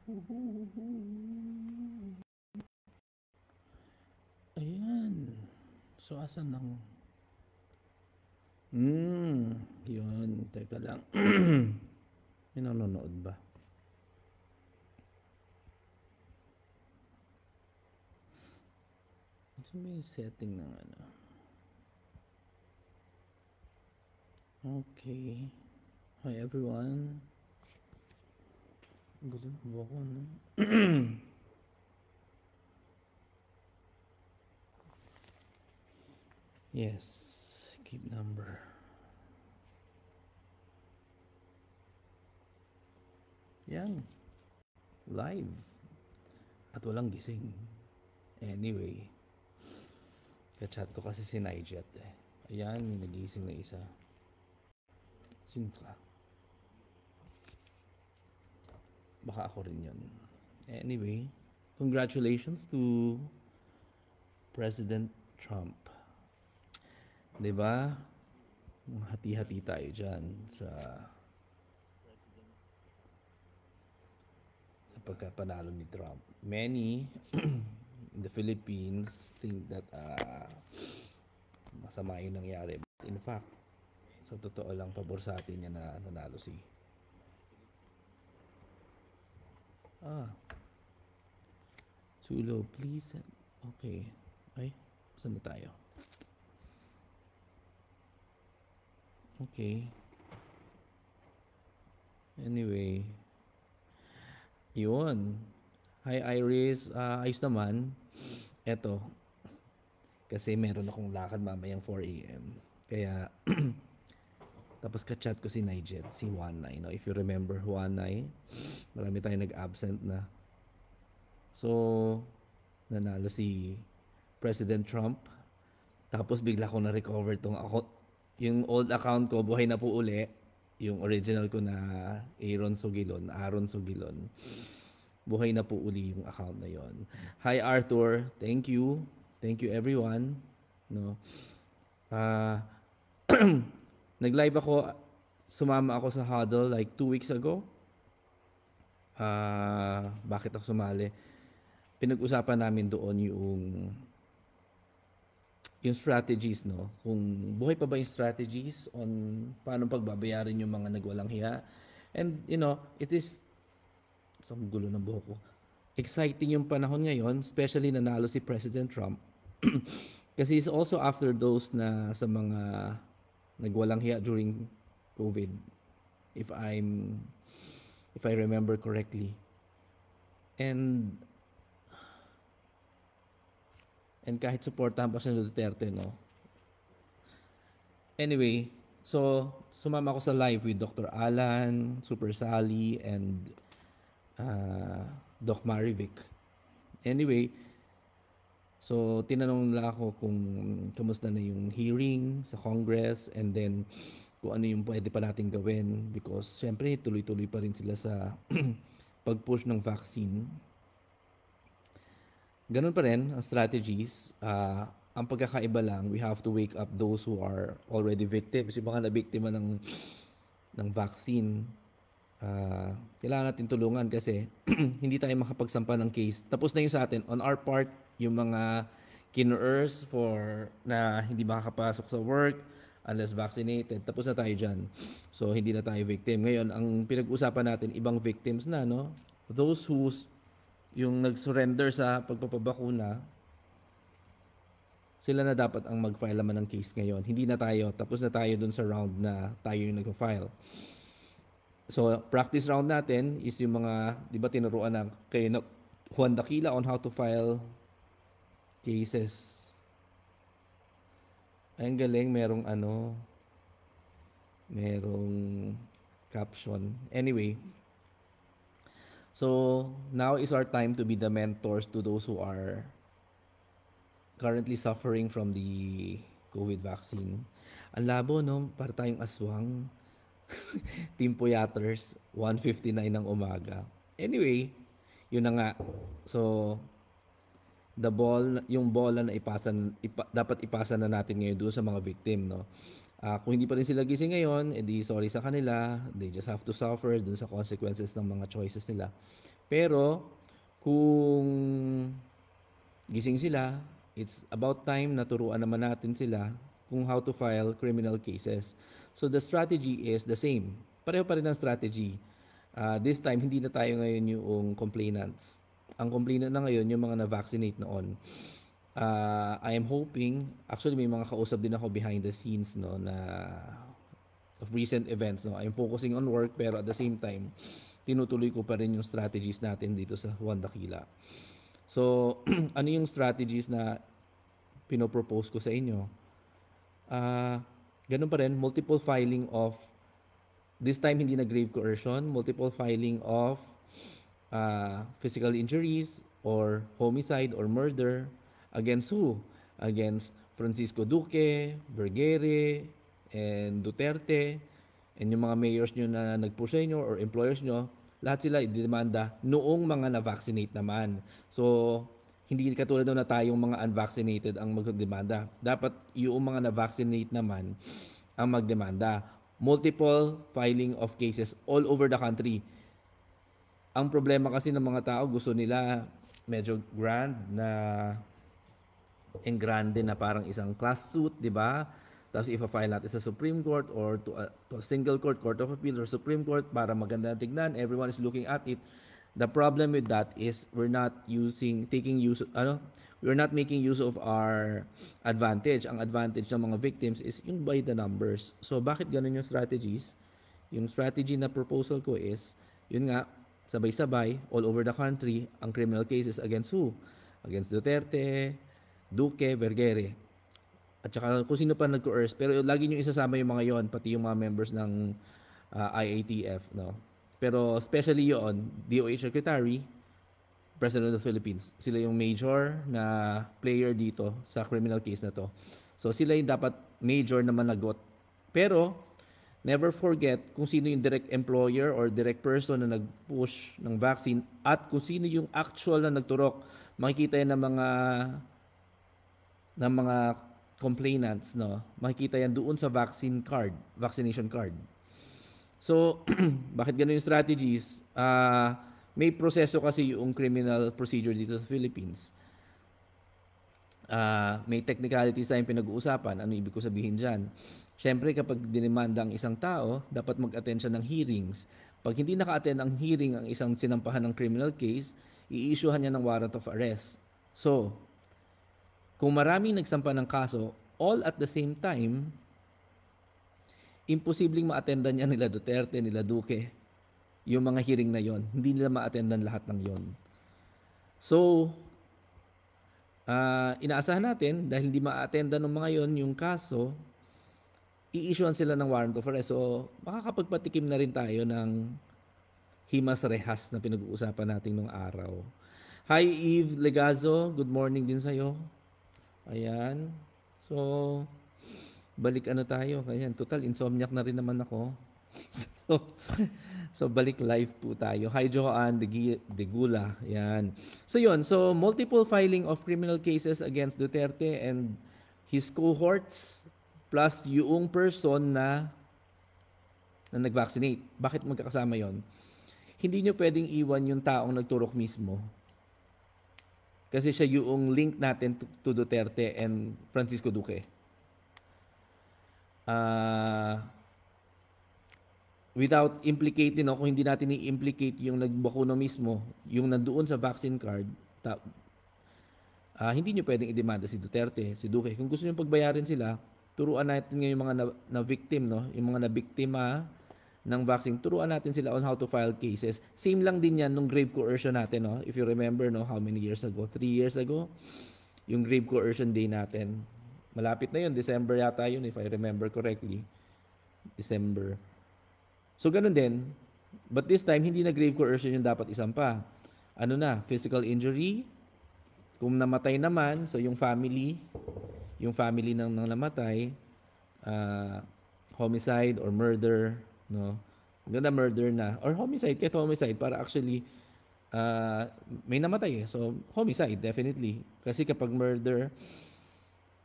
Ayan. So, asan ng... Yun. Teka lang. May nanonood ba? Saan ba yung setting ng ano? Okay. Hi everyone. Gulo na ba ako, no? Yes. Keep number. Yan. Live. At walang gising. Anyway. Kachat ko kasi si Nijet eh. Ayan, may nagising na isa. Sino ka? Baka ako rin yun. Anyway, congratulations to President Trump. 'Di ba? Hati-hati tayo dyan sa pagkapanalo ni Trump. Many in the Philippines think that masama yung nangyari. But in fact, sa totoo lang, pabor sa atin niya na nanalo si... Too low, please. Okay. Ay, saan na tayo? Okay. Anyway. Yun. Hi Iris. Ayos naman. Eto. Kasi meron akong lakad mamayang 4 a.m. Kaya, tapos ka-chat ko si Nijet, si Juanay. No? If you remember Juanay, marami tayong nag-absent na. So, nanalo si President Trump. Tapos bigla ko na-recover tong account. Yung old account ko, buhay na po uli. Yung original ko na Aaron Sugilon. Buhay na po uli yung account na yon. Hi Arthur, thank you. Thank you everyone. No. Nag-live ako, sumama ako sa huddle like 2 weeks ago. Bakit ako sumali? Pinag-usapan namin doon yung strategies, no? Kung buhay pa ba yung strategies on paano pagbabayarin yung mga nagwalang hiya. And, you know, it is, sa gulo ng buhok ko, exciting yung panahon ngayon, especially nanalo si President Trump. Kasi it's also after those na sa mga nagwalang hiya during COVID, if I remember correctly. And kahit supportahan pa siya ng Duterte, no? Anyway, so sumama ako sa live with Dr. Alan, Super Sally, and Doc Marivic. Anyway, so tinanong nila ako kung kamusta na yung hearing sa Congress, and then kung ano yung pwede pa natin gawin, because syempre tuloy-tuloy pa rin sila sa pag-push ng vaccine. Ganun pa rin ang strategies. Ang pagkakaiba lang, we have to wake up those who are already victims. Yung mga nabiktima ng vaccine, kailangan natin tulungan kasi hindi tayo makapagsampa ng case. Tapos na yung sa atin. On our part, yung mga kinurse for na hindi makakapasok sa work unless vaccinated, tapos na tayo dyan. So, hindi na tayo victim. Ngayon, ang pinag-usapan natin, ibang victims na, no? Those who's yung nag-surrender sa pagpapabakuna, sila na dapat ang mag-file naman ng case ngayon. Hindi na tayo. Tapos na tayo dun sa round na tayo yung nag-file. So, practice round natin is yung mga, di ba tinuruan na kay Juan Daquila on how to file cases. Ay, ang galing. Merong caption. Anyway, so, now is our time to be the mentors to those who are currently suffering from the COVID vaccine. Ang labo, no? Para tayong aswang. Team Puyaters, 1:59 ng umaga. Anyway, yun na nga. So, yung bola na dapat ipasa na natin ngayon doon sa mga victim, no? Kung hindi pa rin sila gising ngayon, edi sorry sa kanila. They just have to suffer dun sa consequences ng mga choices nila. Pero kung gising sila, it's about time na turuan naman natin sila kung how to file criminal cases. So the strategy is the same. Pareho pa rin ang strategy. This time, hindi na tayo ngayon yung complainants. Ang complainant na ngayon, yung mga na-vaccinate noon. I am hoping, actually may mga kausap din ako behind the scenes no, na of recent events. No? I'm focusing on work pero at the same time, tinutuloy ko pa rin yung strategies natin dito sa Juan Dakila. So, ano yung strategies na pinopropose ko sa inyo? Ganun pa rin, multiple filing of, this time hindi na grave coercion, multiple filing of physical injuries or homicide or murder against who? Against Francisco Duque, Vergere, and Duterte, and yung mga mayors nyo na nag-push sa inyo or employers nyo, lahat sila idemanda noong mga na-vaccinate naman. So, hindi katulad daw na tayong mga unvaccinated ang magdemanda. Dapat yung mga na-vaccinate naman ang magdemanda. Multiple filing of cases all over the country. Ang problema kasi ng mga tao, gusto nila medyo grand na grande na parang isang class suit, di ba? Tapos ipa-file natin sa Supreme Court or to a single court, Court of Appeal or Supreme Court para maganda na tignan. Everyone is looking at it. The problem with that is we're not making use of our advantage. Ang advantage ng mga victims is yung by the numbers. So bakit ganun yung strategies? Yung strategy na proposal ko is, yun nga, sabay-sabay, all over the country, ang criminal cases against who? Against Duterte, Duque, Vergere. At saka kung sino pa nag-coerce. Pero lagi nyo isasama yung mga yon, pati yung mga members ng IATF. No? Pero especially yon, DOH Secretary, President of the Philippines. Sila yung major na player dito sa criminal case na to. So sila yung dapat major na managot. Pero never forget kung sino yung direct employer or direct person na nag-push ng vaccine at kung sino yung actual na nagturok. Makikita yan ng mga complainants, no? Makikita yan doon sa vaccination card. So, bakit ganun yung strategies? May proseso kasi yung criminal procedure dito sa Philippines. May technicalities tayong pinag-uusapan. Ano ibig ko sabihin dyan? Siyempre, kapag dinemanda ang isang tao, dapat mag-attend siya ng hearings. Pag hindi naka-attend ang hearing ang isang sinampahan ng criminal case, i-issuehan niya ng warrant of arrest. So, kung maraming nagsampa ng kaso, all at the same time, imposibleng ma-attendan niya nila Duterte, nila Duque, yung mga hearing na yon. Hindi nila ma-attendan lahat ng yon. So, inaasahan natin, dahil hindi ma-attendan ng mga yon yung kaso, i-issuean sila ng warrant of arrest. So, makakapagpatikim na rin tayo ng himas rehas na pinag-uusapan natin nung araw. Hi Eve Legazo, good morning din sa'yo. Ayan. So, balik tayo. Ayan, total insomniac na rin naman ako. So balik live po tayo. Hi Joanne de Gula. Ayan. So yun, so multiple filing of criminal cases against Duterte and his cohorts plus yung person na nag-vaccinate. Bakit magkakasama yon? Hindi nyo pwedeng iwan yung taong nagturok mismo. Kasi siya yung link natin to Duterte and Francisco Duque. Without implicating, no, kung hindi natin i-implicate yung nagbakuna mismo, yung nandoon sa vaccine card, hindi nyo pwedeng i-demanda si Duterte, si Duque. Kung gusto nyo pagbayarin sila, turuan natin ngayon yung mga na-victim, no? Yung mga na-biktima ng vaccine, turuan natin sila on how to file cases. Same lang din yan nung grave coercion natin, no? If you remember, no, how many years ago? 3 years ago, yung grave coercion day natin. Malapit na yun, December yata yun, if I remember correctly. December. So, ganun din. But this time, hindi na grave coercion yung dapat isampa. Ano na, physical injury. Kung namatay naman, so yung family ng namatay, homicide or murder, no? Ganda murder na or homicide, kahit homicide para actually may namatay eh. So homicide definitely. Kasi kapag murder,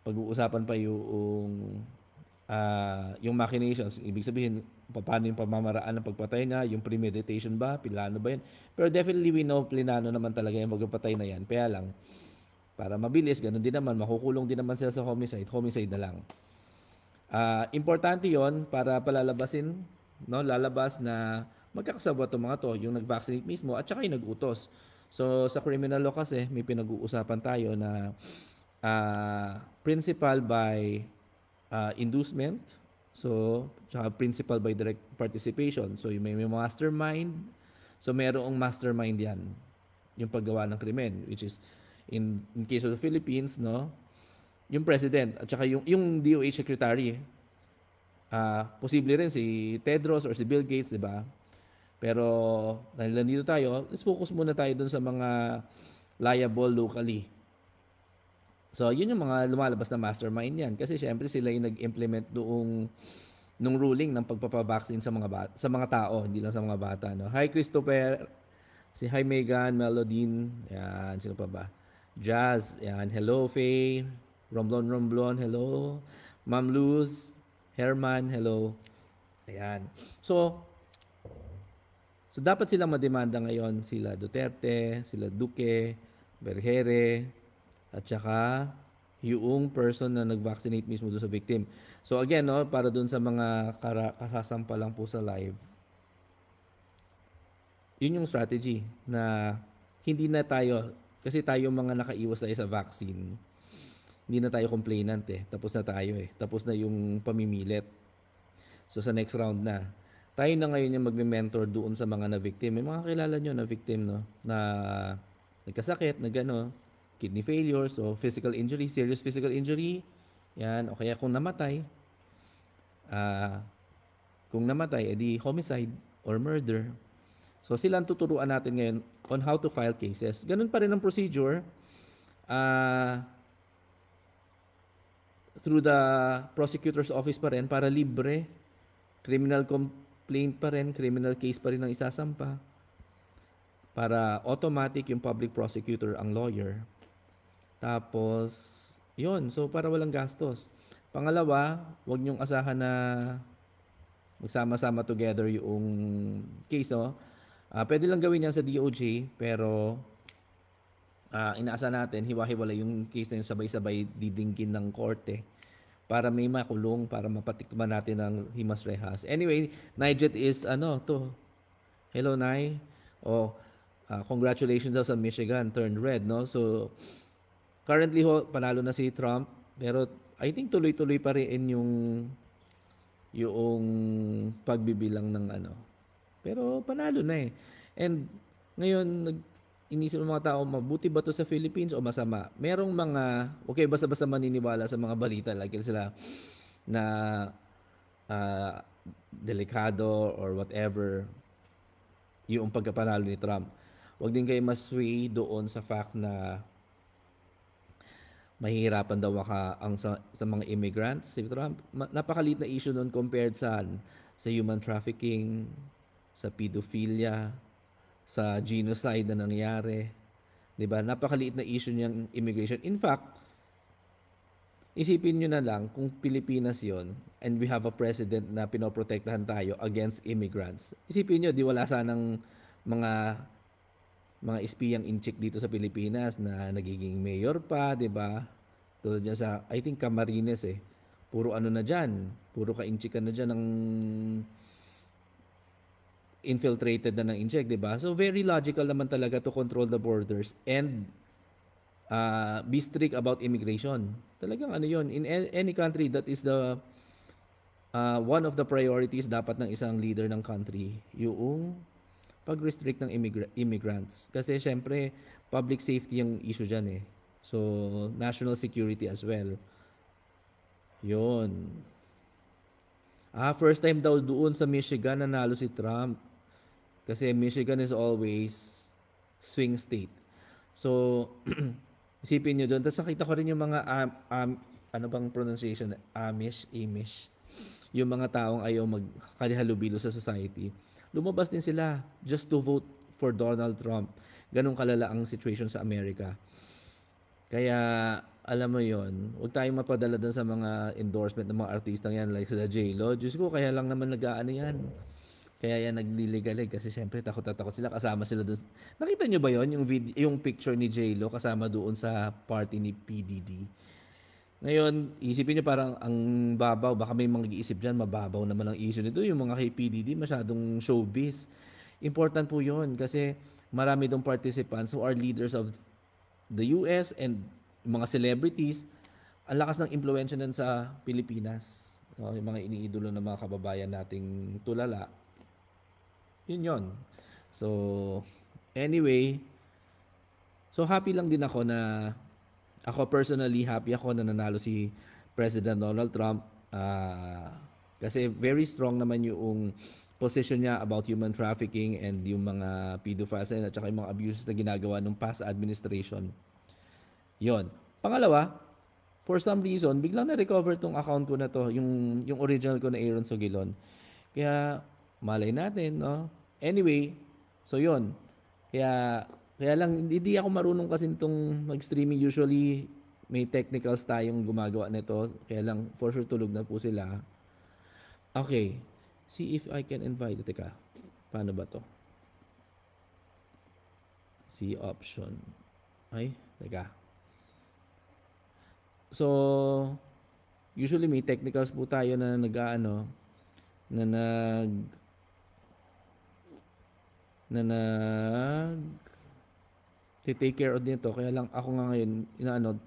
pag-uusapan pa yung yung machinations, ibig sabihin, paano yung pamamaraan ng pagpatay nga, yung premeditation ba, plano ba yan? Pero definitely we know, plinano naman talaga yung magpapatay na yan. Kaya lang, para mabilis, ganun din naman, makukulong din naman sila sa homicide, homicide na lang. Importante yon para palalabasin, no, lalabas na magkakasabot itong mga to, yung nag-vaccinate mismo at saka yung nag-utos. So sa criminal law kasi may pinag-uusapan tayo na principal by inducement, so tsaka principal by direct participation. So yung may mastermind, so mayroong mastermind yan, yung paggawa ng krimen, which is in case of the Philippines, no, yung president at saka yung DOH secretary. Posible rin si Tedros or si Bill Gates, di ba? Pero dahil nandito tayo, let's focus muna tayo dun sa mga liable locally. So, yun yung mga lumalabas na mastermind yan. Kasi syempre sila yung nag-implement nung ruling ng pagpapavaccine sa mga tao, hindi lang sa mga bata. No? Hi Christopher, hi Megan, Melodine, yan, sino pa ba? Jazz, yan, hello Faye, Romblon, hello. Ma'am Luz, Herman, hello. Ayan. So dapat silang mademanda ngayon, sila Duterte, sila Duque, Bergere, at saka yung person na nag-vaccinate mismo doon sa victim. So again, no, para doon sa mga kasasampa lang po sa live, yun yung strategy na hindi na tayo, kasi tayo mga nakaiwas tayo sa vaccine, hindi na tayo complainant tapos na tayo tapos na yung pamimilit. So sa next round na, tayo na ngayon yung magme-mentor doon sa mga na-victim. May mga kilala nyo na victim, no, na nagkasakit, na gano, kidney failure, so physical injury, serious physical injury, yan, o kaya kung namatay, edi homicide or murder. So sila ang tuturuan natin ngayon on how to file cases. Ganun pa rin ang procedure through the prosecutor's office pa rin para libre. Criminal complaint pa rin, criminal case pa rin ang isasampa. Para automatic yung public prosecutor ang lawyer. Tapos, yun. So, para walang gastos. Pangalawa, huwag niyong asahan na magsama-sama together yung case, no? Pwede lang gawin yan sa DOJ, pero inaasa natin, hiwa-hiwala yung case na yung sabay-sabay didingkin ng korte para may makulong, para mapatikman natin ang himas rehas. Anyway, Nijet is, hello, Nay. Congratulations daw sa Michigan, turned red, no? So, currently, panalo na si Trump, pero I think tuloy-tuloy pa rin yung pagbibilang ng Pero panalo na And ngayon, inisip ng mga tao, mabuti ba to sa Philippines o masama? Merong mga, basta-basta maniniwala sa mga balita, like sila na delikado or whatever yung pagkapanalo ni Trump. Huwag din kayo masway doon sa fact na mahihirapan daw sa mga immigrants. Si Trump, napakaliit na issue noon compared sa human trafficking, sa pedophilia, sa genocide na nangyari. 'Di ba? Napakaliit na issue niyang immigration. In fact, isipin niyo na lang kung Pilipinas 'yon and we have a president na pinoprotektahan tayo against immigrants. Isipin niyo, di wala sanang mga espiyang incheck dito sa Pilipinas na nagiging mayor pa, 'di ba? Tulad diyan sa I think Camarines Puro na diyan, puro ka-incheckan na diyan ng infiltrated na ng inject, di ba? So very logical naman talaga to control the borders and be strict about immigration. Talagang yun. In any country, that is the one of the priorities dapat ng isang leader ng country, yung pag-restrict ng immigrants. Kasi syempre, public safety yung issue dyan So, national security as well. Yun. First time daw doon sa Michigan nanalo si Trump. Kasi Michigan is always swing state. So, isipin nyo doon. Tapos nakita ko rin yung mga, ano bang pronunciation? Amish. Yung mga taong ayaw magkalihalubilo sa society. Lumabas din sila just to vote for Donald Trump. Ganun kalala ang situation sa Amerika. Kaya alam mo yon, huwag tayong mapadala dun sa mga endorsement ng mga artistang yan like sila J-Lo. Diyos ko, kaya lang naman nag-aano yan. Kaya yan nagliligalig kasi syempre takot na takot sila kasama sila doon. Nakita nyo ba yon yung yung picture ni J-Lo kasama doon sa party ni PDD? Ngayon, isipin nyo parang ang babaw, baka may mga nag-iisip dyan, mababaw naman ang issue nito. Yung mga kay PDD, masyadong showbiz. Important po yun kasi marami dong participants who are leaders of the US and mga celebrities. Ang lakas ng impluensya nun sa Pilipinas. No, yung mga iniidolo ng mga kababayan nating tulala. Yun yon. So, anyway, so happy lang din ako na ako personally happy ako na nanalo si President Donald Trump. Kasi very strong naman yung position niya about human trafficking and yung mga pedophiles at saka yung mga abuses na ginagawa ng past administration. Yon. Pangalawa, for some reason, biglang na-recover tong account ko na to, yung original ko na Aaron Sogilon. Kaya, malay natin, no? Anyway, so yon. Kaya lang, hindi ako marunong kasi itong mag-streaming. Usually, may technicals tayong gumagawa nito. Kaya lang, for sure, tulog na po sila. Okay. See if I can invite. Teka, paano ba to? See option. Ay, teka. So, usually may technicals po tayo na nag-aano, na take care of nito. Kaya lang ako nga ngayon, inaano,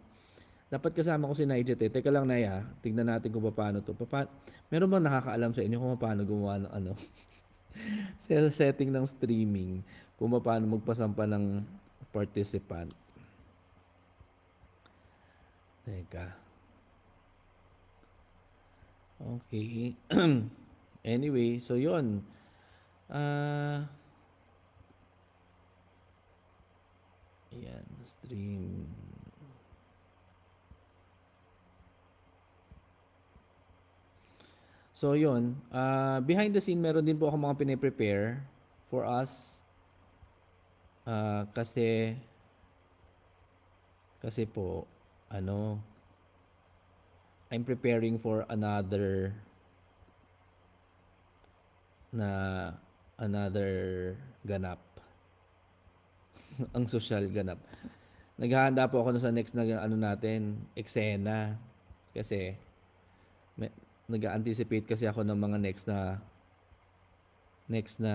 dapat kasama ko si Nigel eh. Teka lang Naya, tignan natin kung paano to. Meron bang nakakaalam sa inyo kung paano gumawa ng ano? sa setting ng streaming, kung paano magpasampa ng participant. Teka. Okay. Anyway, so yun. Ayan, stream. So yun, behind the scene meron din po ako mga pine-prepare for us. Kasi po I'm preparing for another ganap. Ang social ganap. Naghahanda po ako sa next na natin, eksena. Kasi nag-anticipate kasi ako ng mga next na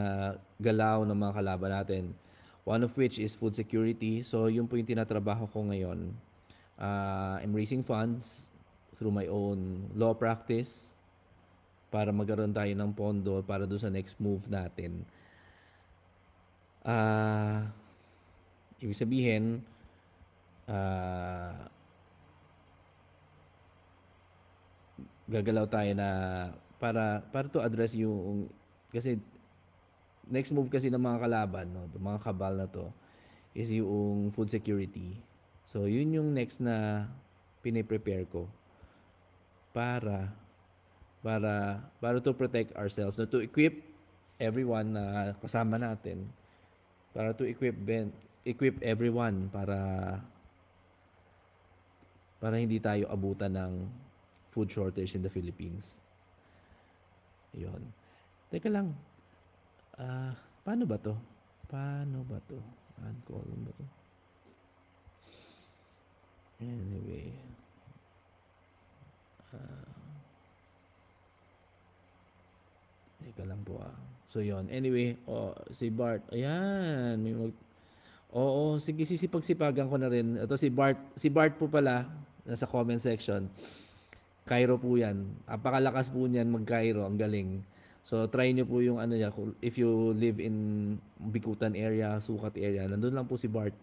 galaw ng mga kalaban natin. One of which is food security. So, yun po yung tinatrabaho ko ngayon. I'm raising funds through my own law practice para magkaroon tayo ng pondo para doon sa next move natin. Ibig sabihin, gagalaw tayo na para to address yung kasi next move kasi ng mga kalaban, no, ng mga kabal na to is yung food security. So yun yung next na pine-prepare ko para to protect ourselves, no, to equip everyone na kasama natin, para to equip everyone para hindi tayo abutan ng food shortage in the Philippines. Yun. Teka lang. Paano ba to? Uncall ba to? Anyway. Teka lang po So, yon. Anyway, si Bart. Ayan. Oo, sige, sisipag-sipagan ko na rin. Ito si Bart po pala, nasa comment section. Cairo po yan. Apakalakas po niyan mag-Cairo. Ang galing. So, try nyo po yung niya. If you live in Bikutan area, Sukat area, nandun lang po si Bart.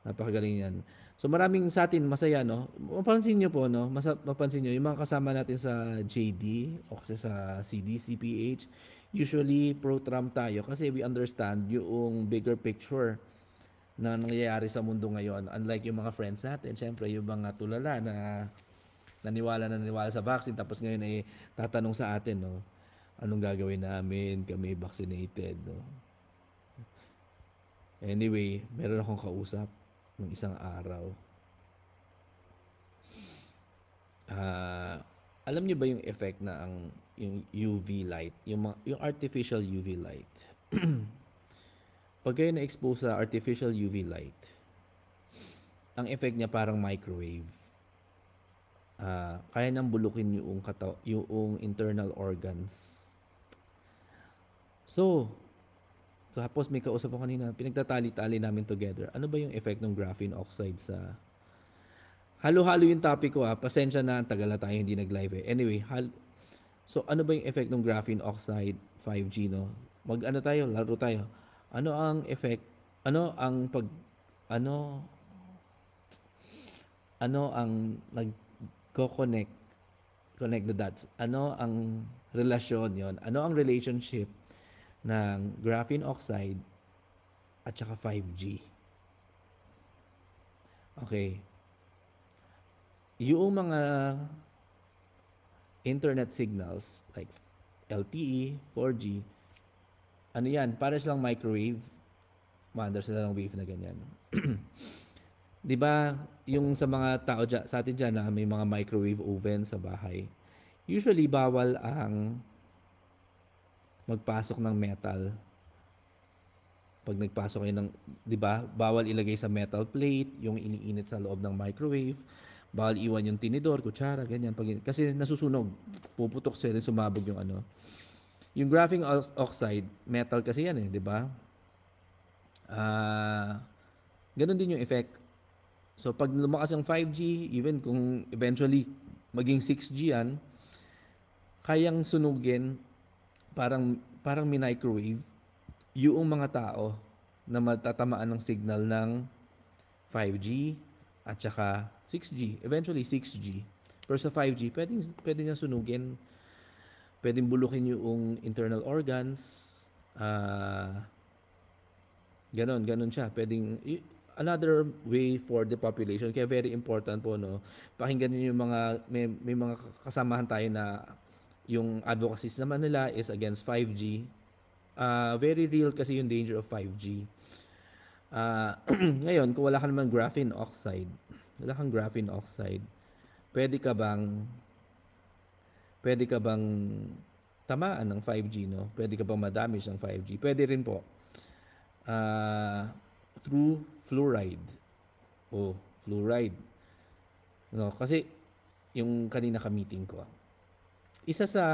Napakagaling yan. So, maraming sa atin masaya, no? Mapansin nyo po, no? Mapansin nyo, yung mga kasama natin sa JD o kasi sa CDCPH, usually pro-Trump tayo kasi we understand yung bigger picture na nangyayari sa mundo ngayon. Unlike yung mga friends natin, syempre yung mga tulala na naniwala sa vaccine tapos ngayon ay tatanong sa atin, no? Anong gagawin namin? Kami vaccinated, no? Anyway, meron akong kausap ng isang araw. Ah, alam niyo ba yung effect na yung UV light, yung artificial UV light. Pag kayo na-expose sa artificial UV light, ang effect niya parang microwave. Kaya nang bulukin yung internal organs. So, tapos may kausap ako kanina, pinagtatali-tali namin together. Ano ba yung effect ng graphene oxide sa... Halo-halo yung topic ko Pasensya na, tagal na tayo hindi nag-live Anyway, so ano ba yung effect ng graphene oxide 5G, no? Mag-ano tayo, laro tayo. Ano ang effect, ano ang pag, ano, ano ang connect the dots? Ano ang relasyon yon? Ano ang relationship ng graphene oxide at saka 5G? Okay. Yung mga internet signals like LTE, 4G, ano yan, para silang microwave, maandar sila ng wave na ganyan. 'Di ba, yung sa mga tao sa atin diyan na may mga microwave oven sa bahay, usually bawal ang magpasok ng metal. Pag nagpasok kayo ng, 'di ba, bawal ilagay sa metal plate yung iniinit sa loob ng microwave. Bawal iwan yung tinidor, kutsara, ganyan. Kasi nasusunog. Puputok sila, sumabog yung ano. Yung graphene oxide, metal kasi yan di ba? Ganun din yung effect. So, pag lumakas yung 5G, even kung eventually maging 6G yan, kayang sunugin, parang microwave, yung mga tao na matatamaan ng signal ng 5G at saka 6G. Eventually, 6G. Pero sa 5G, pwede niya sunugin. Pwedeng bulukin yung internal organs. Ganon siya. Another way for the population. Kaya very important po, no? Pakinggan niyo yung may mga kasamahan tayo na yung advocacies naman nila is against 5G. Very real kasi yung danger of 5G. Ngayon, kung wala ka naman graphene oxide, pwede ka bang tamaan ng 5G, no? Pwede ka bang ma-damage ng 5G? Pwede rin po. Through fluoride. Fluoride. No, kasi yung kanina ka-meeting ko. Isa sa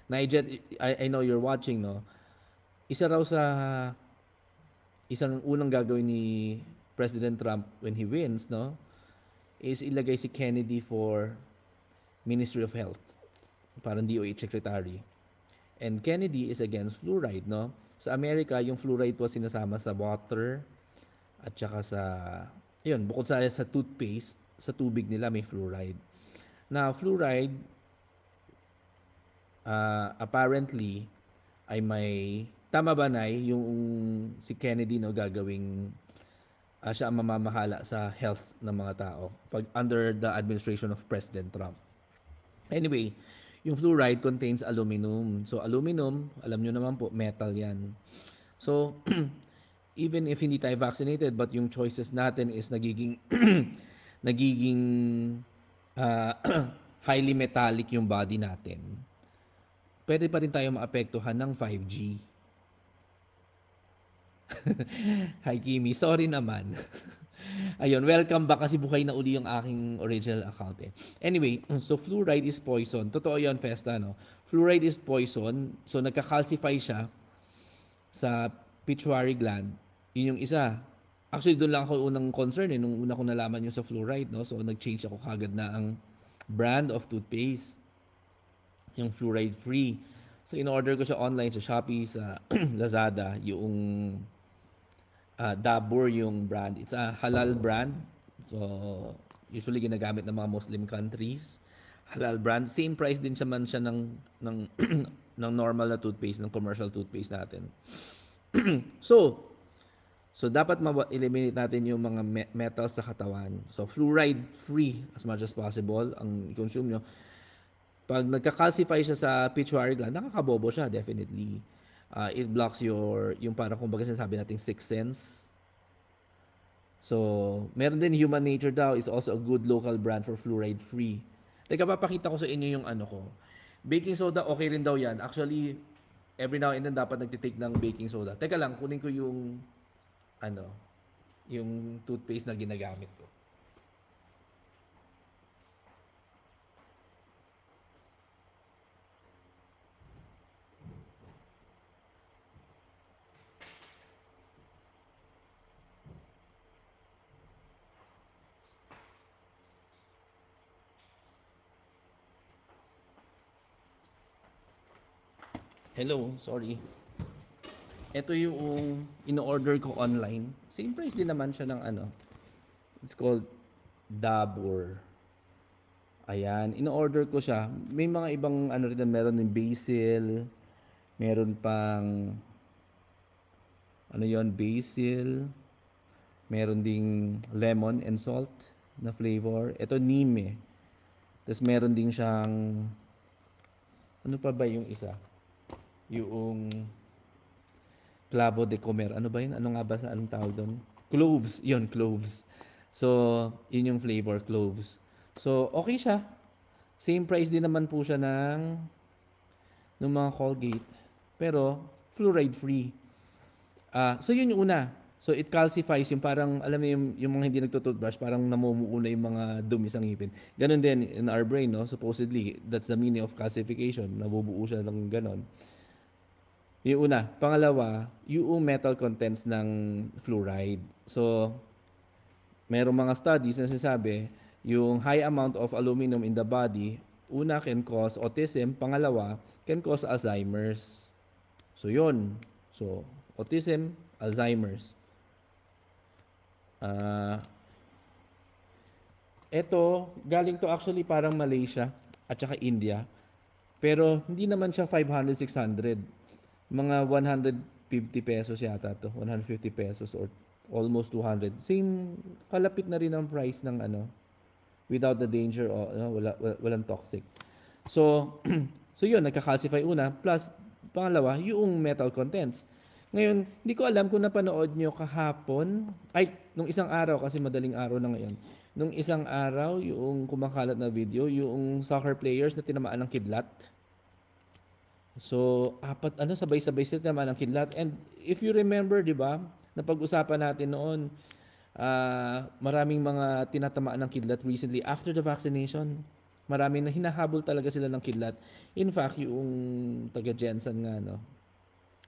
Nigel, I know you're watching, no? Isa raw sa isang unang gagawin ni President Trump when he wins, no, is ilagay si Kennedy for Ministry of Health, parang DOH Secretary. And Kennedy is against fluoride, no? Sa Amerika, yung fluoride po sinasama sa water at saka bukod sa toothpaste, sa tubig nila may fluoride. Now, fluoride, apparently, ay tama ba yung si Kennedy, no, gagawing siya ang mamamahala sa health ng mga tao under the administration of President Trump. Anyway, yung fluoride contains aluminum. So aluminum, alam nyo naman po, metal yan. So even if hindi tayo vaccinated, but yung choices natin is nagiging highly metallic yung body natin, pwede pa rin tayo maapektuhan ng 5G. Hi Kimi, sorry naman. Ayun, welcome back kasi buhay na uli yung aking original account Anyway, so fluoride is poison. Totoo yun, Festa, no? Fluoride is poison. So nagka-calcify siya sa pituitary gland. Yun yung isa. Actually, doon lang ako unang concern nung una ko nalaman yung sa fluoride, no? So nag-change ako kagad na ang brand of toothpaste. Yung fluoride free. So in-order ko siya online sa Shopee, sa Lazada, yung Dabur yung brand. It's a halal brand. So, usually ginagamit ng mga Muslim countries. Halal brand. Same price din siya ng normal na toothpaste, ng commercial toothpaste natin. So dapat ma-eliminate natin yung mga metals sa katawan. So, fluoride free as much as possible ang i-consume nyo. Pag nagka-calcify siya sa pituitary gland, nakakabobo siya, definitely. It blocks yung parang kumbaga sinasabi nating sixth sense. So, meron din Human Nature daw is also a good local brand for fluoride free. Teka, papakita ko sa inyo yung ano ko. Baking soda, okay rin daw yan. Actually, every now and then dapat nagtitake ng baking soda. Teka lang, kunin ko yung ano, yung toothpaste na ginagamit ko. Hello, sorry. Ito yung in-order ko online. Same price din naman siya ng ano. It's called Dabur. Ayan, in-order ko siya. May mga ibang ano rin na meron ng basil, meron pang ano yon basil, meron ding lemon and salt na flavor. Ito neem eh. Tapos meron ding siyang ano pa ba yung isa? Yung clavo de comer. Ano ba yun? Ano nga ba sa anong tawag doon? Cloves. Yun, cloves. So, yun yung flavor, cloves. So, okay siya. Same price din naman po siya ng mga Colgate. Pero, fluoride free. So, yun yung una. So, it calcifies yung parang, alam mo yung mga hindi nagtutoothbrush, parang namumuo na yung mga dumi sa ngipin. Ganon din in our brain, no? Supposedly, that's the meaning of calcification. Nabubuo siya ng ganon. Yung una. Pangalawa, yung metal contents ng fluoride. So, merong mga studies na sinasabi, yung high amount of aluminum in the body, una, can cause autism. Pangalawa, can cause Alzheimer's. So, yun. So, autism, Alzheimer's. Ito, galing to actually parang Malaysia at saka India. Pero, hindi naman siya 500, 600. Mga 150 pesos yata to, 150 pesos or almost 200. Same, kalapit na rin ang price ng ano, without the danger o walang toxic. So, so yun, nagka-calcify una, plus pangalawa, yung metal contents. Ngayon, hindi ko alam kung napanood nyo kahapon, nung isang araw, kasi madaling araw na ngayon, nung isang araw, yung kumakalat na video, yung soccer players na tinamaan ng kidlat. So, sabay-sabay sila naman ang kidlat. And if you remember, di ba, napag-usapan natin noon, maraming mga tinatamaan ng kidlat recently after the vaccination. Maraming na hinahabol talaga sila ng kidlat. In fact, yung taga Jensen nga, no,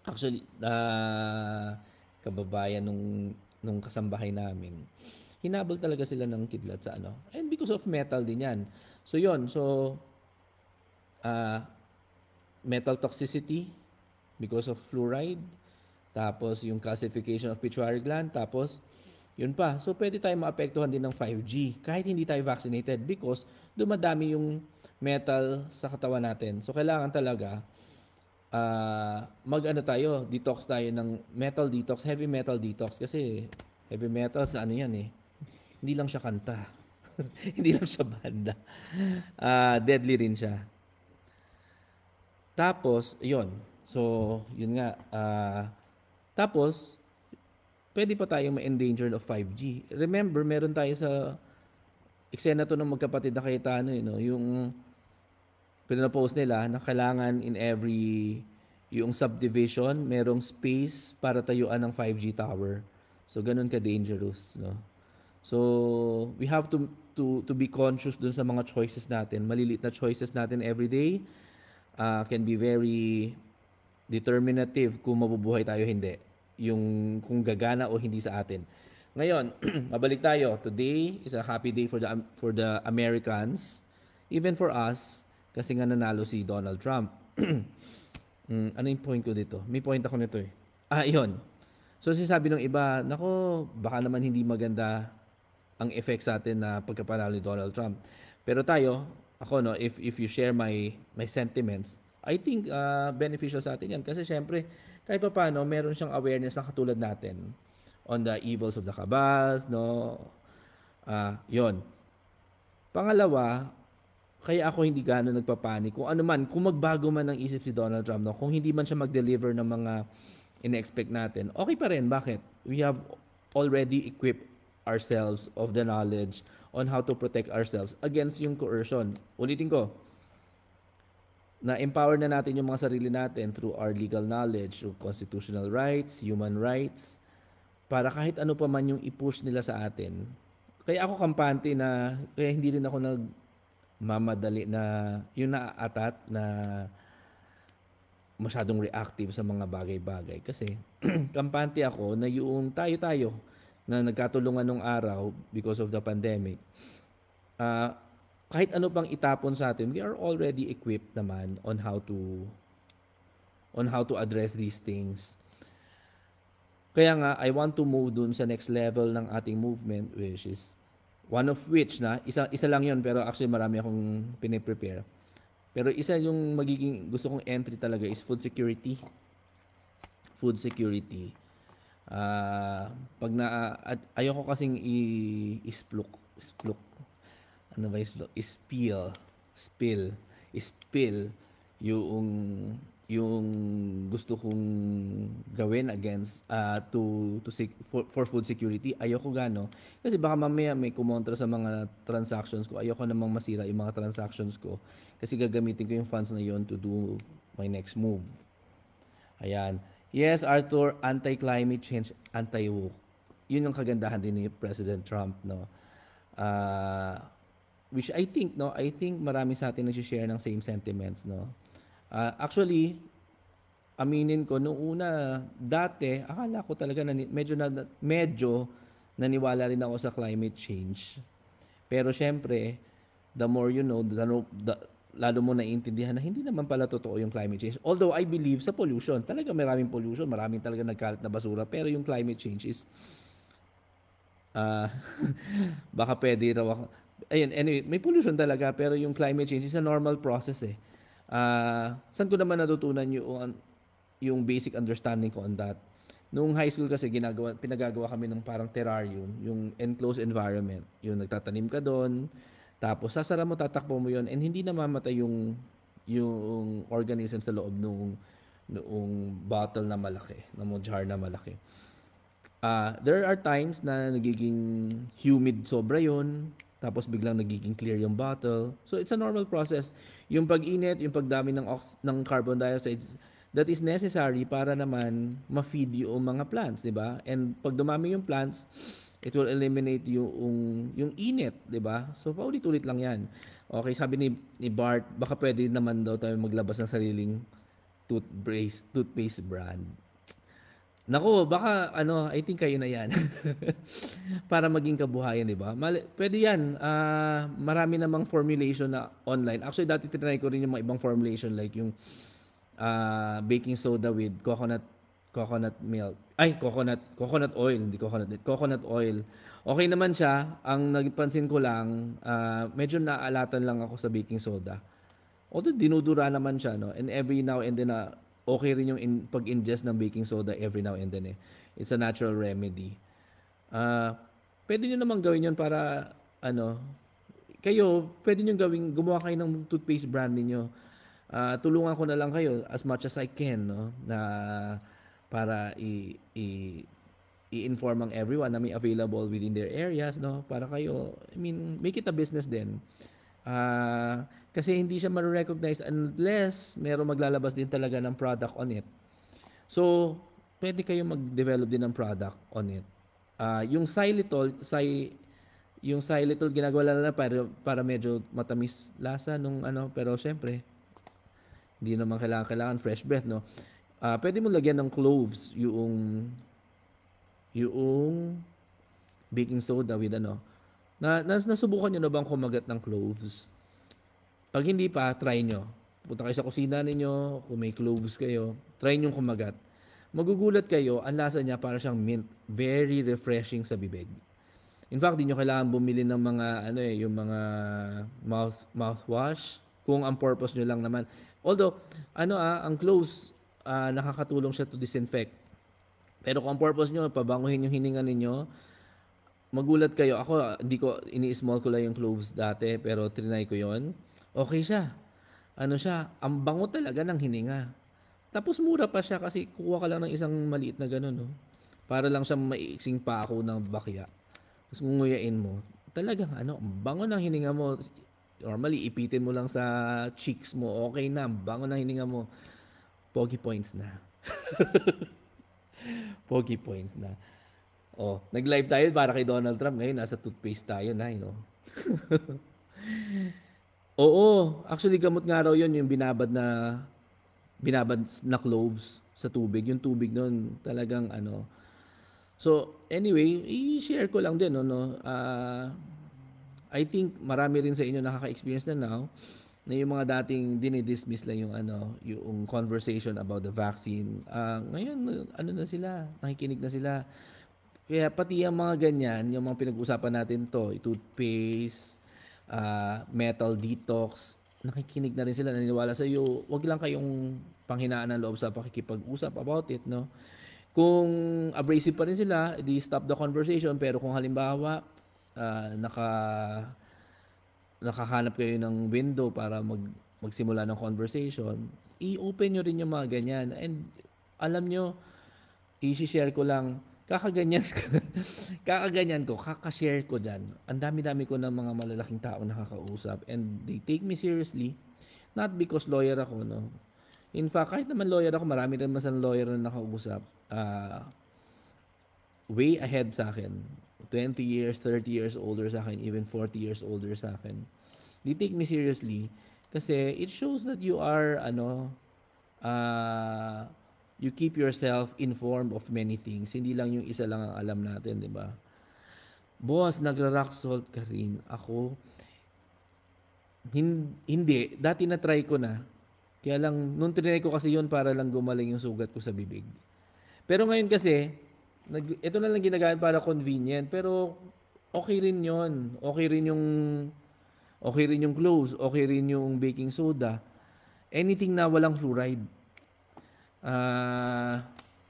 actually, kababayan nung kasambahay namin, hinabol talaga sila ng kidlat sa ano. And because of metal din yan. So, yun. So, metal toxicity because of fluoride, tapos yung calcification of pituitary gland, tapos yun pa. So pwede tayo maapektuhan din ng 5G kahit hindi tayo vaccinated because dumadami yung metal sa katawan natin. So kailangan talaga detox tayo ng metal detox, heavy metal detox kasi heavy metals ano yan eh. Hindi lang siya kanta. Hindi lang siya banda. Deadly rin siya. Tapos, yun. So, yun nga. Tapos, pwede pa tayong ma-endangered of 5G. Remember, meron tayo sa eksena to ng magkapatid na Cayetano, yung pinapost nila na kailangan in every yung subdivision, merong space para tayuan ng 5G tower. So, ganun ka-dangerous, no? So, we have to be conscious dun sa mga choices natin. Maliliit na choices natin every day. Can be very determinative kung mabubuhay tayo hindi. Yung kung gagana o hindi sa atin. Ngayon, mabalik tayo. Today is a happy day for the Americans, even for us, kasi nga nanalo si Donald Trump. Ano yung point ko dito? May point ako nito eh. Yun. So sinasabi ng iba, nako, baka naman hindi maganda ang effect sa atin na pagkapanalo ni Donald Trump. Pero tayo, ako no, if you share my sentiments, I think beneficial sa atin yan kasi syempre kahit pa paano meron siyang awareness na katulad natin on the evils of the cabals, no. Yon. Pangalawa, kaya ako hindi gano'n nagpapanik kung ano man, kung magbago man ang isip si Donald Trump, no, kung hindi man siya mag-deliver ng mga ine-expect natin, okay pa rin. Bakit? We have already equipped ourselves of the knowledge on how to protect ourselves against yung coercion. Ulitin ko, na-empower na natin yung mga sarili natin through our legal knowledge, through constitutional rights, human rights, para kahit ano pa man yung i-push nila sa atin. Kaya ako kampante na, kaya hindi rin ako nagmamadali na yung naaatat na masyadong reactive sa mga bagay-bagay. Kasi kampante ako na yung tayo-tayo na nagkatulungan nung araw because of the pandemic, kahit ano pang itapon sa atin, we are already equipped naman on how to address these things. Kaya nga, I want to move dun sa next level ng ating movement, which is one of which na, isa lang yun, pero actually marami akong piniprepare. Pero isa yung magiging gusto kong entry talaga is food security. Food security. Pag ayoko kasing i-spluk. Ano ba spill yung gusto kong gawin against for food security. Ayoko gano kasi baka mamaya may kumontra sa mga transactions ko. Ayoko namang masira yung mga transactions ko kasi gagamitin ko yung funds na yon to do my next move. Ayan. Yes, Arthur, anti-climate change, anti-woke. Yun yung kagandahan din ni President Trump, no? Which I think marami sa atin nag-share ng same sentiments, no? Actually, aminin ko, nung una, dati, akala ko talaga medyo naniwala rin ako sa climate change. Pero syempre, the more you know, lalo mo naiintindihan na hindi naman pala totoo yung climate change. Although I believe sa pollution, talaga maraming pollution, maraming talaga nagkalat na basura, pero yung climate change is, baka pwede raw ako, ayun, anyway, may pollution talaga, pero yung climate change is a normal process eh. Saan ko naman natutunan yung basic understanding ko on that? Noong high school kasi pinagagawa kami ng parang terrarium, yung enclosed environment. Yung nagtatanim ka doon, tapos sasara mo, tatakbo mo yon, and hindi namamatay yung organism sa loob noong bottle na malaki, ng jar na malaki. There are times na nagiging humid sobra yon, tapos biglang nagiging clear yung bottle. So it's a normal process. Yung pag-init, yung pagdami ng carbon dioxide, that is necessary para naman ma-feed yung mga plants, di ba? And pag dumami yung plants, it will eliminate yung init, di ba? So paulit-ulit lang yan. Okay, sabi ni Bart, baka pwede naman daw tayo maglabas ng sariling toothpaste brand. Naku, baka I think kayo na yan. Para maging kabuhayan, di ba? Pwede yan. Marami namang formulation na online. Actually, dati tinry ko rin yung mga ibang formulation like yung baking soda with coconut milk. Ay, coconut oil. Hindi coconut oil. Okay naman siya. Ang nagipansin ko lang, medyo naaalatan lang ako sa baking soda. Although dinudura naman siya, no? And every now and then, okay rin yung pag-ingest ng baking soda every now and then eh. It's a natural remedy. Pwede nyo namang gawin yun para, pwede nyo gumawa kayo ng toothpaste brand niyo. Tulungan ko na lang kayo as much as I can, no? Na para i-inform ang everyone na may available within their areas, no? Para kayo, make it a business din. Kasi hindi siya ma-recognize unless meron maglalabas din talaga ng product on it. So, pwede kayo mag-develop din ng product on it. Yung xylitol ginagawa lang para medyo matamis lasa nung pero syempre hindi naman kailangan fresh breath, no? Pwede mo lagyan ng cloves yung baking soda with nasubukan niyo na bang kumagat ng cloves? Pag hindi pa, try nyo. Punta kayo sa kusina ninyo, kung may cloves kayo, try nyo kumagat. Magugulat kayo, ang lasa niya para siyang mint. Very refreshing sa bibig. In fact, di nyo kailangan bumili ng mga, yung mga mouthwash, kung ang purpose nyo lang naman. Although, ang cloves, nakakatulong siya to disinfect. Pero kung ang purpose nyo, pabanguhin yung hininga ninyo, magulat kayo. Ako, ini-small ko lang yung cloves dati, pero trinay ko yon. Okay siya. Ang bango talaga ng hininga. Tapos mura pa siya kasi kuha ka lang ng isang maliit na gano'n, no? Para lang siyang maiiksing pa ako ng bakya. Tapos ngunguyain mo, talagang ano, ang bango ng hininga mo. Normally, ipitin mo lang sa cheeks mo, okay na, ang bango ng hininga mo. Pogi points na. Pogi points na. Oh, nag-live tayo para kay Donald Trump. Ngayon, nasa toothpaste tayo na, you know. Oo, actually gamot nga raw yun, yung binabad na cloves sa tubig. Yung tubig nun talagang ano. So, anyway, i-share ko lang din, no. I think marami rin sa inyo nakaka-experience na now na yung mga dating dinidismiss lang yung ano, yung conversation about the vaccine. Ngayon, ano na sila, nakikinig na sila. Kaya pati yung mga ganyan, yung mga pinag-usapan natin to, toothpaste, metal detox, nakikinig na rin sila, naniniwala sa iyo. Wag lang kayong panghinaan ng loob sa pakikipag-usap about it, no? Kung abrasive pa rin sila, di stop the conversation. Pero kung halimbawa, nakahanap kayo ng window para magsimula ng conversation, i-open nyo rin yung mga ganyan. And alam nyo, i-share ko lang, kakaganyan ko, kakashare ko dyan. Ang dami-dami ko ng mga malalaking tao nakakausap and they take me seriously. Not because lawyer ako, no. In fact, kahit naman lawyer ako, marami rin mas ang lawyer na nakausap. Way ahead sa akin. 20 years, 30 years older sa akin, even 40 years older sa akin. They take me seriously kasi it shows that you are, you keep yourself informed of many things. Hindi lang yung isa lang ang alam natin, di ba? Boss, nagra-rock salt ka rin. Ako, hindi. Dati na-try ko na. Kaya lang, nung tinry ko kasi yun para lang gumaling yung sugat ko sa bibig. Pero ngayon kasi, ito na lang ginagamit para convenient. Pero, okay rin yun. Okay rin yung cloves. Okay rin yung baking soda. Anything na walang fluoride.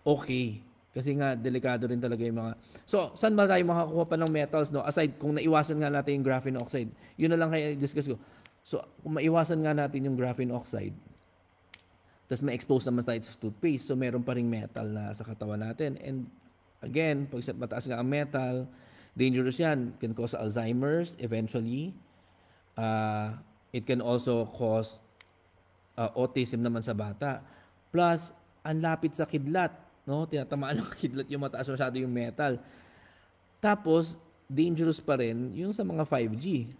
Okay. Kasi nga, delikado rin talaga yung mga... So, saan ba tayo makakuha pa ng metals, no? Aside, kung naiwasan nga natin yung graphene oxide. Yun na lang kaya i-discuss ko. So, kung maiwasan nga natin yung graphene oxide, tapos ma-expose naman tayo sa toothpaste, so meron pa ring metal na sa katawan natin. And again, pag mataas nga ang metal, dangerous yan. It can cause Alzheimer's eventually. It can also cause autism naman sa bata. Plus, ang lapit sa kidlat. No? Tinatamaan ng kidlat yung mataas masyado yung metal. Tapos, dangerous pa rin yung sa mga 5G.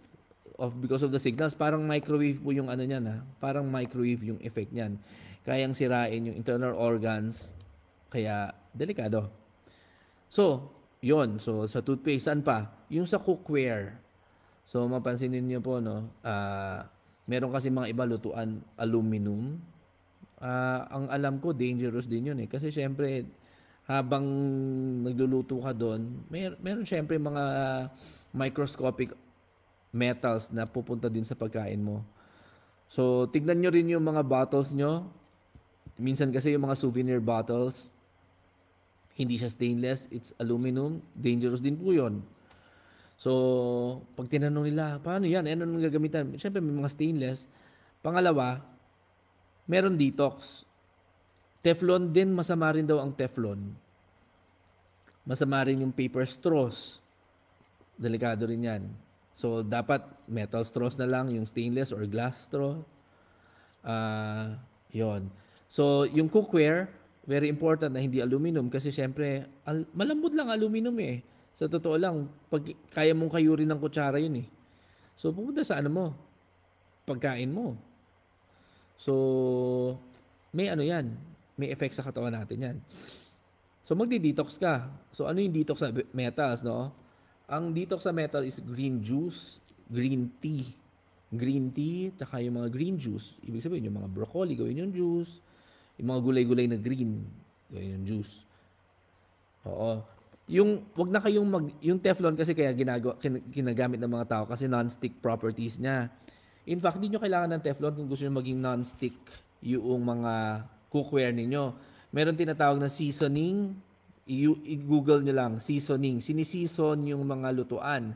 Because of the signals, parang microwave po yung ano niyan, ha? Parang microwave yung effect niyan. Kayang sirain yung internal organs, kaya delikado. So, yon. So, sa toothpaste, saan pa? Yung sa cookware. So, mapansin niyo po, no? Meron kasi mga iba lutuan aluminum. Ang alam ko, dangerous din yun eh. Kasi syempre, habang nagluluto ka doon, meron syempre mga microscopic metals na pupunta din sa pagkain mo. So, tignan nyo rin yung mga bottles nyo. Minsan kasi yung mga souvenir bottles, hindi siya stainless, it's aluminum. Dangerous din po yun. So, pag tinanong nila, paano yan? Ano nang gagamitan? Siyempre, may mga stainless. Pangalawa, meron detox. Teflon din, masama rin daw ang Teflon. Masama rin yung paper straws. Delikado rin yan. So, dapat metal straws na lang, yung stainless or glass straw. Yon. So, yung cookware, very important na hindi aluminum kasi syempre, malambot lang aluminum eh. Sa totoo lang, pag kaya mong kayurin ng kutsara yun eh. So, pupunta sa ano mo? Pagkain mo. So, may ano yan. May effect sa katawan natin yan. So, magdi-detox ka. So, ano yung detox sa metals, no? Ang detox sa metal is green juice, green tea. Green tea, tsaka yung mga green juice. Ibig sabihin, yung mga broccoli, gawin yung juice. Yung mga gulay-gulay na green, gawin yung juice. Oo. Wag na kayong yung Teflon kasi kaya ginagamit ng mga tao kasi non-stick properties niya. In fact, hindi nyo kailangan ng Teflon kung gusto nyo maging non-stick yung mga cookware ninyo. Meron tinatawag na seasoning. I-google nyo lang, seasoning. Siniseason yung mga lutuan.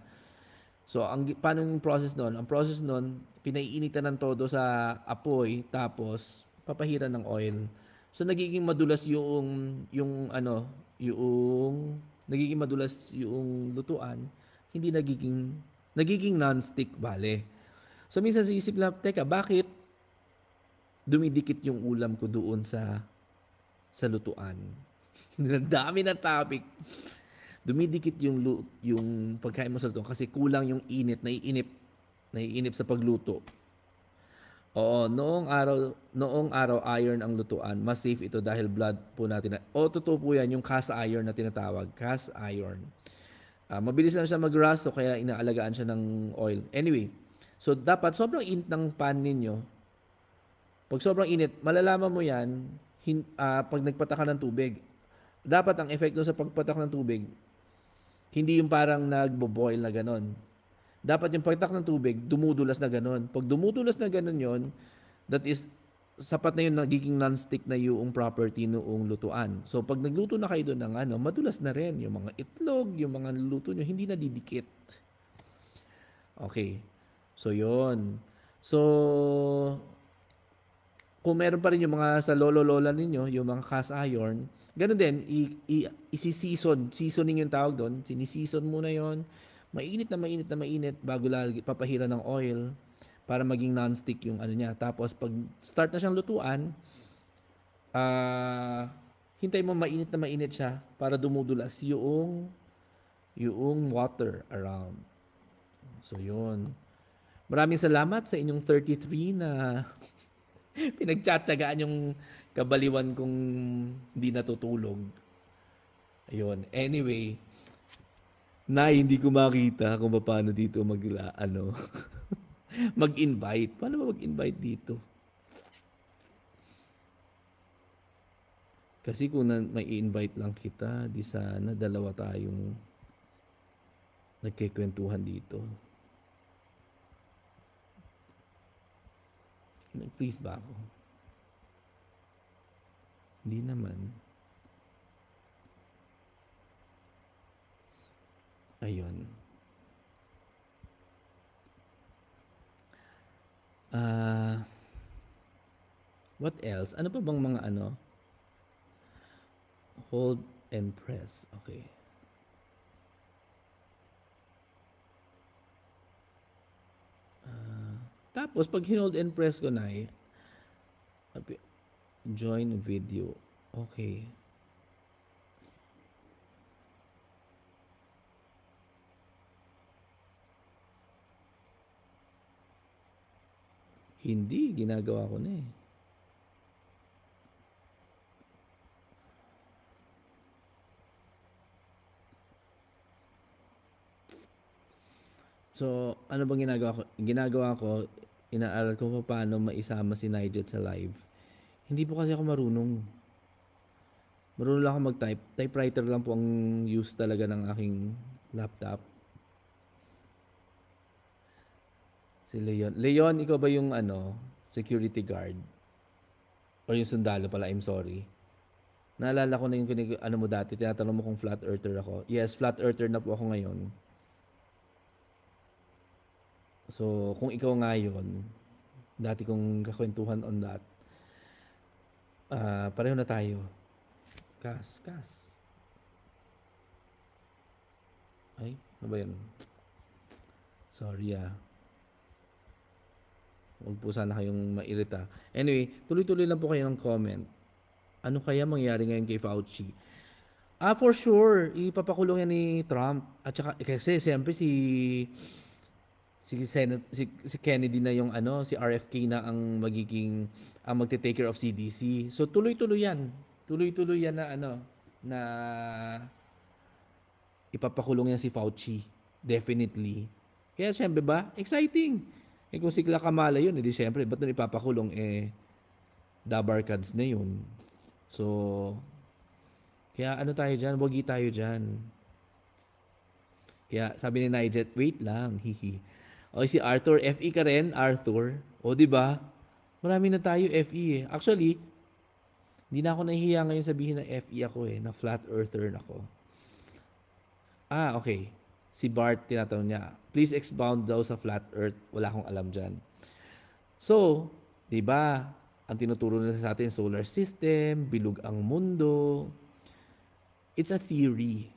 So, paano yung process nun? Ang process nun, pinaiinitan ng todo sa apoy, tapos papahiran ng oil. So, nagiging madulas yung nagiging madulas yung lutuan. hindi nagiging non-stick, bale. So minsan siisip lang, teka, bakit dumidikit yung ulam ko doon sa lutuan? Ang dami ng topic. Dumidikit yung pagkain mo sa lutuan kasi kulang yung init, naiinip sa pagluto. Oo, noong araw iron ang lutuan. Mas safe ito dahil blood po natin. Totoo po yan, yung cast iron na tinatawag. Cast iron. Mabilis lang siya mag-rust, so kaya inaalagaan siya ng oil. Anyway, so dapat sobrang init ng pan ninyo. Pag sobrang init, malalaman mo yan pag nagpatak ka ng tubig. Dapat ang epekto sa pagpatak ng tubig, hindi yung parang nagbo-boil na ganon. Dapat yung pagtak ng tubig, dumudulas na ganon. Pag dumudulas na ganon yon, that is, sapat na yun, nagiging non-stick na yung property noong lutuan. So, pag nagluto na kayo doon ng madulas na rin. Yung mga itlog, yung mga luto nyo, hindi na didikit. Okay. So, yon. So, kung meron pa rin yung mga sa lolo-lola ninyo, yung mga cast iron, ganun din, seasoning yung tawag doon, siniseason muna yon, mainit na mainit bago papahira ng oil para maging non-stick yung niya. Tapos pag start na siyang lutuan, hintay mo mainit na mainit siya para dumudulas yung water around. So yun. Maraming salamat sa inyong 33 na pinagtsatsagaan yung kabaliwan kong hindi natutulog. Ayun. Anyway, hindi ko makita kung paano dito mag-invite. Paano ba mag-invite dito? Kasi kung may invite lang kita, di sana dalawa tayong nagkikwentuhan dito. Nag-freeze ba ako? Hindi naman. Ayun. What else? Ano pa bang mga hold and press. Okay. Tapos, pag hinold and press ko na join video. Okay. Hindi, ginagawa ko na . So, ano bang ginagawa ko? Inaaral ko paano maisama si Nigel sa live. Hindi po kasi ako marunong. Marunong lang ako mag-type. Typewriter lang po ang use talaga ng aking laptop. Si Leon. Leon, ikaw ba yung security guard? Or yung sundalo pala, I'm sorry. Naalala ko na yung mo dati, tinatanong mo kung flat earther ako. Yes, flat earther na po ako ngayon. So, kung ikaw nga yun, dati kong kakwentuhan on that, pareho na tayo. Kas. Ay, ano ba yun? Sorry Huwag po sana kayong mairita. Anyway, tuloy-tuloy lang po kayo ng comment. Ano kaya mangyari ngayon kay Fauci? For sure, ipapakulong yan ni Trump. At saka, kasi siyempre si Kennedy na yung si RFK na ang magte-take care of CDC. So tuloy-tuloy yan. Tuloy-tuloy yan na ipapakulong yan si Fauci. Definitely. Kaya siyempre ba? Exciting. Kung si Kamala yun, edi siyempre, ba't nun ipapakulong? Dabarkads na yun. So, kaya tayo dyan? Wagi tayo dyan. Kaya sabi ni Nigel, wait lang, hihi. O si Arthur, FE ka rin, Arthur. O di ba? Marami na tayo FE . Actually, hindi na ako nahihiya ngayon sabihin na FE ako na flat earther ako. Okay. Si Bart, tinatanong niya, please expound daw sa flat earth. Wala akong alam dyan. So, di ba, ang tinuturo nila sa atin, solar system, bilog ang mundo. It's a theory.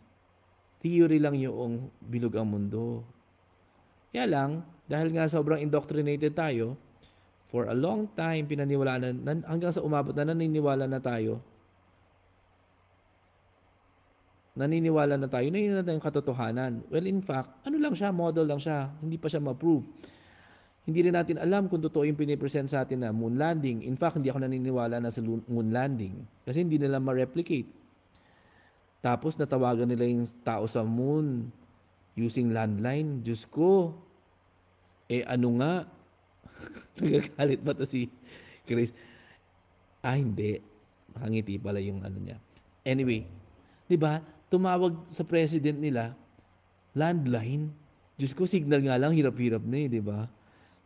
theory lang yung bilog ang mundo. Kaya lang, dahil nga sobrang indoctrinated tayo, for a long time, pinaniwalaan hanggang sa umabot na naniniwala na tayo na yun na yung katotohanan. Well, in fact, ano lang siya, model lang siya. Hindi pa siya ma-prove. Hindi rin natin alam kung totoo yung pinipresent sa atin na moon landing. In fact, hindi ako naniniwala na sa moon landing. Kasi hindi nila ma-replicate. Tapos natawagan nila yung tao sa moon using landline. Diyos ko, ano nga? Nagagalit ba to si Chris? Hindi. Nakangiti pala yung ano niya. Anyway, 'di ba? Tumawag sa president nila landline. Diyos ko, signal nga lang, hirap-hirap na 'di ba?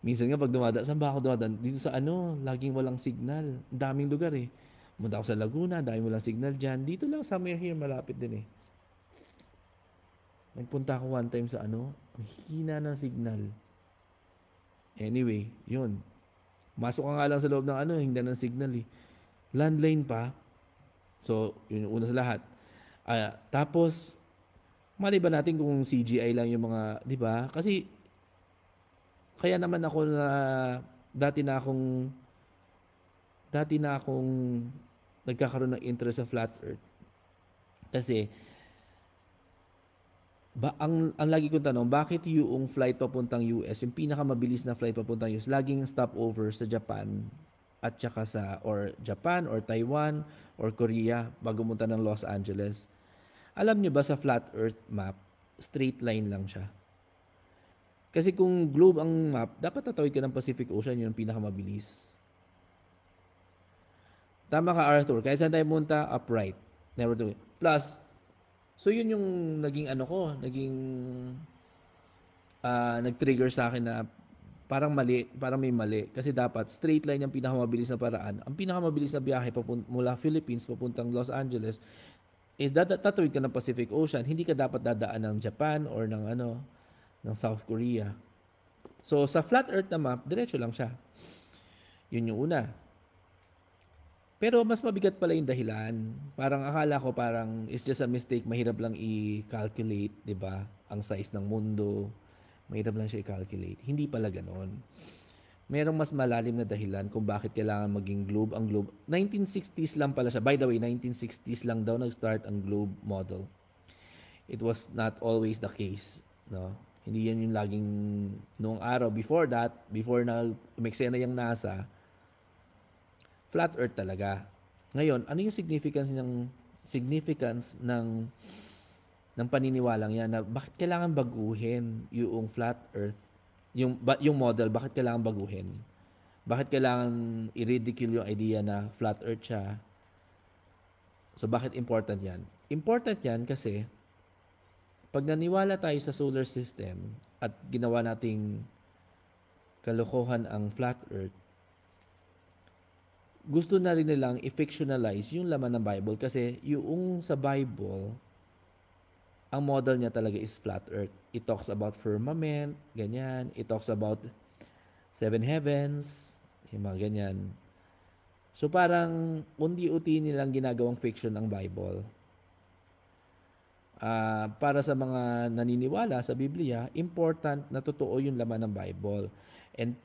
Minsan nga pag saan ba ako dumadaan? Dito sa laging walang signal. Ang daming lugar eh. Pumunta ako sa Laguna, daming walang signal diyan. Dito lang somewhere here, malapit din eh. Nagpunta ako one time sa ang hina ng signal. Anyway, yun. Masok ka nga lang sa loob ng hindi ng signal eh. Landline pa. So, yun yung una sa lahat. Tapos, mali ba natin kung CGI lang yung mga, di ba? Kasi, kaya naman ako na, dati na akong nagkakaroon ng interest sa flat earth. Kasi, ang lagi kong tanong, bakit yung flight papuntang US, yung pinakamabilis na flight papuntang US, laging stopover sa Japan at saka or Japan or Taiwan or Korea bago pumunta ng Los Angeles? Alam nyo ba sa flat earth map, straight line lang siya. Kasi kung globe ang map, dapat tatawid ka ng Pacific Ocean, yun ang pinakamabilis. Tama ka, Arthur. Kaya saan tayo pumunta? Upright. Never do it. Plus, so yun yung naging nag-trigger sa akin na parang may mali. Kasi dapat straight line yung pinakamabilis na paraan. Ang pinakamabilis na biyahe mula Philippines papuntang Los Angeles is tatawid ka ng Pacific Ocean. Hindi ka dapat dadaan ng Japan or ng South Korea. So sa flat earth na map, diretso lang siya. Yun yung una. Pero mas mabigat pala yung dahilan. Parang akala ko it's just a mistake, mahirap lang i-calculate, 'di ba? Ang size ng mundo, mahirap lang siya i-calculate. Hindi pala ganoon. Merong mas malalim na dahilan kung bakit kailangan maging globe ang globe. 1960s lang pala siya. By the way, 1960s lang daw nag-start ang globe model. It was not always the case, no? Hindi yan yung laging noong araw. Before that, before na umeksena yung NASA, flat earth talaga. Ngayon, ano yung significance ng paniniwalang yan na bakit kailangan baguhin yung flat earth, yung model, bakit kailangan baguhin? Bakit kailangan i-ridicule yung idea na flat earth siya? So bakit important yan? Important yan kasi pag naniwala tayo sa solar system at ginawa nating kalokohan ang flat earth, gusto na rin nilang i-fictionalize yung laman ng Bible kasi yung sa Bible, ang model niya talaga is flat earth. It talks about firmament, ganyan. It talks about 7 heavens, yung mga ganyan. So parang unti-unti nilang ginagawang fiction ang Bible. Para sa mga naniniwala sa Biblia, important na totoo yung laman ng Bible. And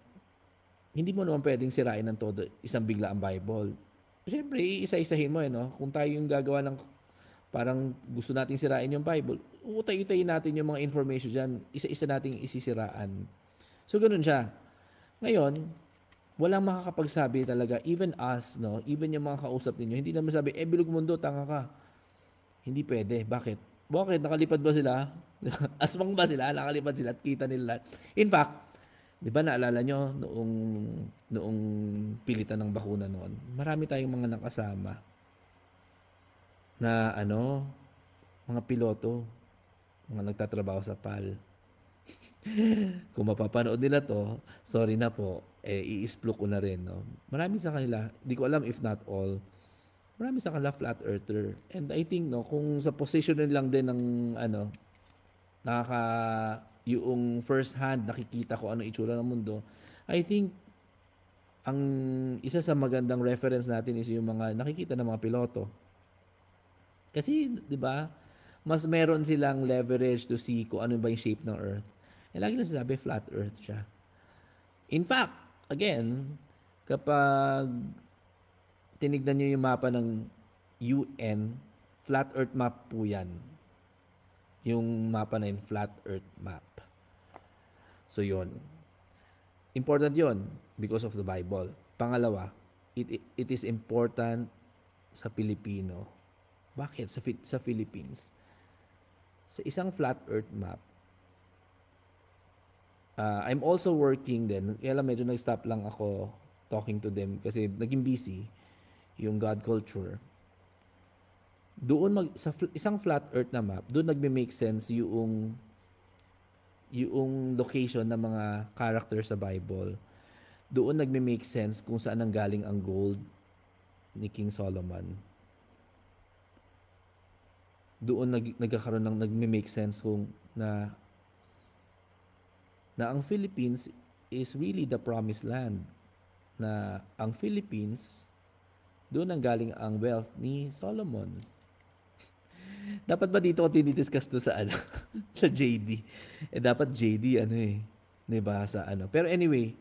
hindi mo naman pwedeng sirain ng todo isang bigla ang Bible. Siyempre, isa-isahin mo no? Kung tayo yung gagawa ng parang gusto nating sirain yung Bible, utay-utayin natin yung mga information dyan, isa-isa nating isisiraan. So, ganun siya. Ngayon, walang makakapagsabi talaga, even us, no? Even yung mga kausap ninyo, hindi naman sabi, bilog mundo, tanga ka. Hindi pwede. Bakit? Nakalipad ba sila? Aswang ba sila? Nakalipad sila at kita nila. In fact, di ba naalala nyo noong pilitan ng bakuna noon, marami tayong mga nakasama na mga piloto, mga nagtatrabaho sa PAL. Kung mapapanood nila to, sorry na po, i-explore ko na rin, no? Marami sa kanila, di ko alam if not all, marami sa kanila flat earther. And I think, no, kung sa position lang din ng yung first hand nakikita ko ano itsura ng mundo, I think ang isa sa magandang reference natin is yung mga nakikita ng mga piloto. Kasi 'di ba, mas meron silang leverage to see kung ano ba yung shape ng Earth. Eh, lagi lang sinasabi, flat Earth siya. In fact, again, kapag tinignan nyo yung mapa ng UN, flat Earth map po yan. Yung mapa na yun, flat Earth map. So, yon. Important yon because of the Bible. Pangalawa, it is important sa Pilipino. Bakit? Sa Philippines. Sa isang flat Earth map, I'm also working din. Kaya lang medyo nag-stop lang ako talking to them kasi naging busy yung God culture. Doon sa isang flat earth na map, doon nagme-make sense yung location ng mga characters sa Bible. Doon nagme-make sense kung saan nanggaling ang gold ni King Solomon. Doon nagkakaroon ng nagme-make sense kung na ang Philippines is really the promised land. Na ang Philippines, doon nanggaling ang wealth ni Solomon. Dapat ba dito ko tinidiscuss to sa ano? Sa JD. Dapat JD diba sa ano. Pero anyway,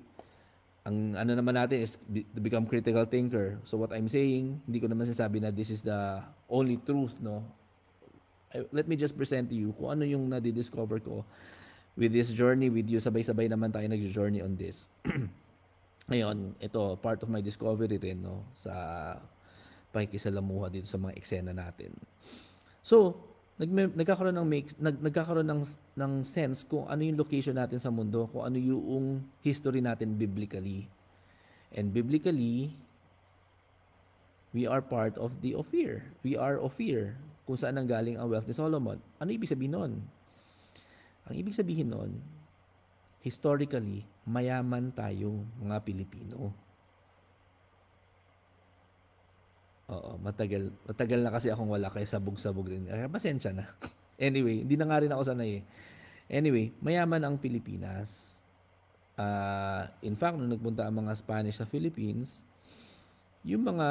ang ano naman natin is to become critical thinker. So what I'm saying, hindi ko naman sinasabi na this is the only truth, no? Let me just present to you kung ano yung nadidiscover ko with this journey with you. Sabay-sabay naman tayo nag-journey on this. Ngayon, ito, part of my discovery rin, no? Sa pakikisalamuha dito sa mga eksena natin. So, nagkakaroon ng sense kung ano yung location natin sa mundo, kung ano yung history natin biblically. And biblically, we are part of the Ophir. We are Ophir, kung saan nanggaling ang wealth ni Solomon. Ano ibig sabihin nun? Ang ibig sabihin nun, historically, mayaman tayo mga Pilipino. Oo, matagal na kasi akong wala kaya sabog-sabog rin. Kaya pasensya na. Anyway, hindi na nga rin ako sanay eh. Anyway, mayaman ang Pilipinas. In fact, nung nagpunta ang mga Spanish sa Philippines, yung mga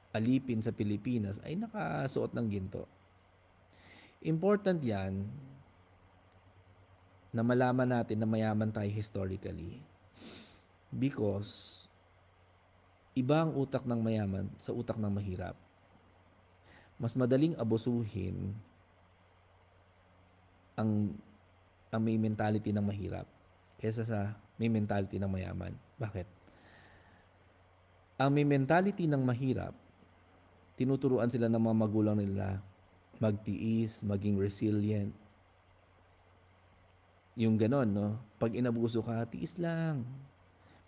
alipin sa Pilipinas ay nakasuot ng ginto. Important yan na malaman natin na mayaman tayo historically. Because iba ang utak ng mayaman sa utak ng mahirap. Mas madaling abusuhin ang may mentality ng mahirap kaysa sa may mentality ng mayaman. Bakit? Ang may mentality ng mahirap, tinuturuan sila ng mga magulang nila magtiis, maging resilient. Yung ganon, no? Pag inabuso ka, tiis lang.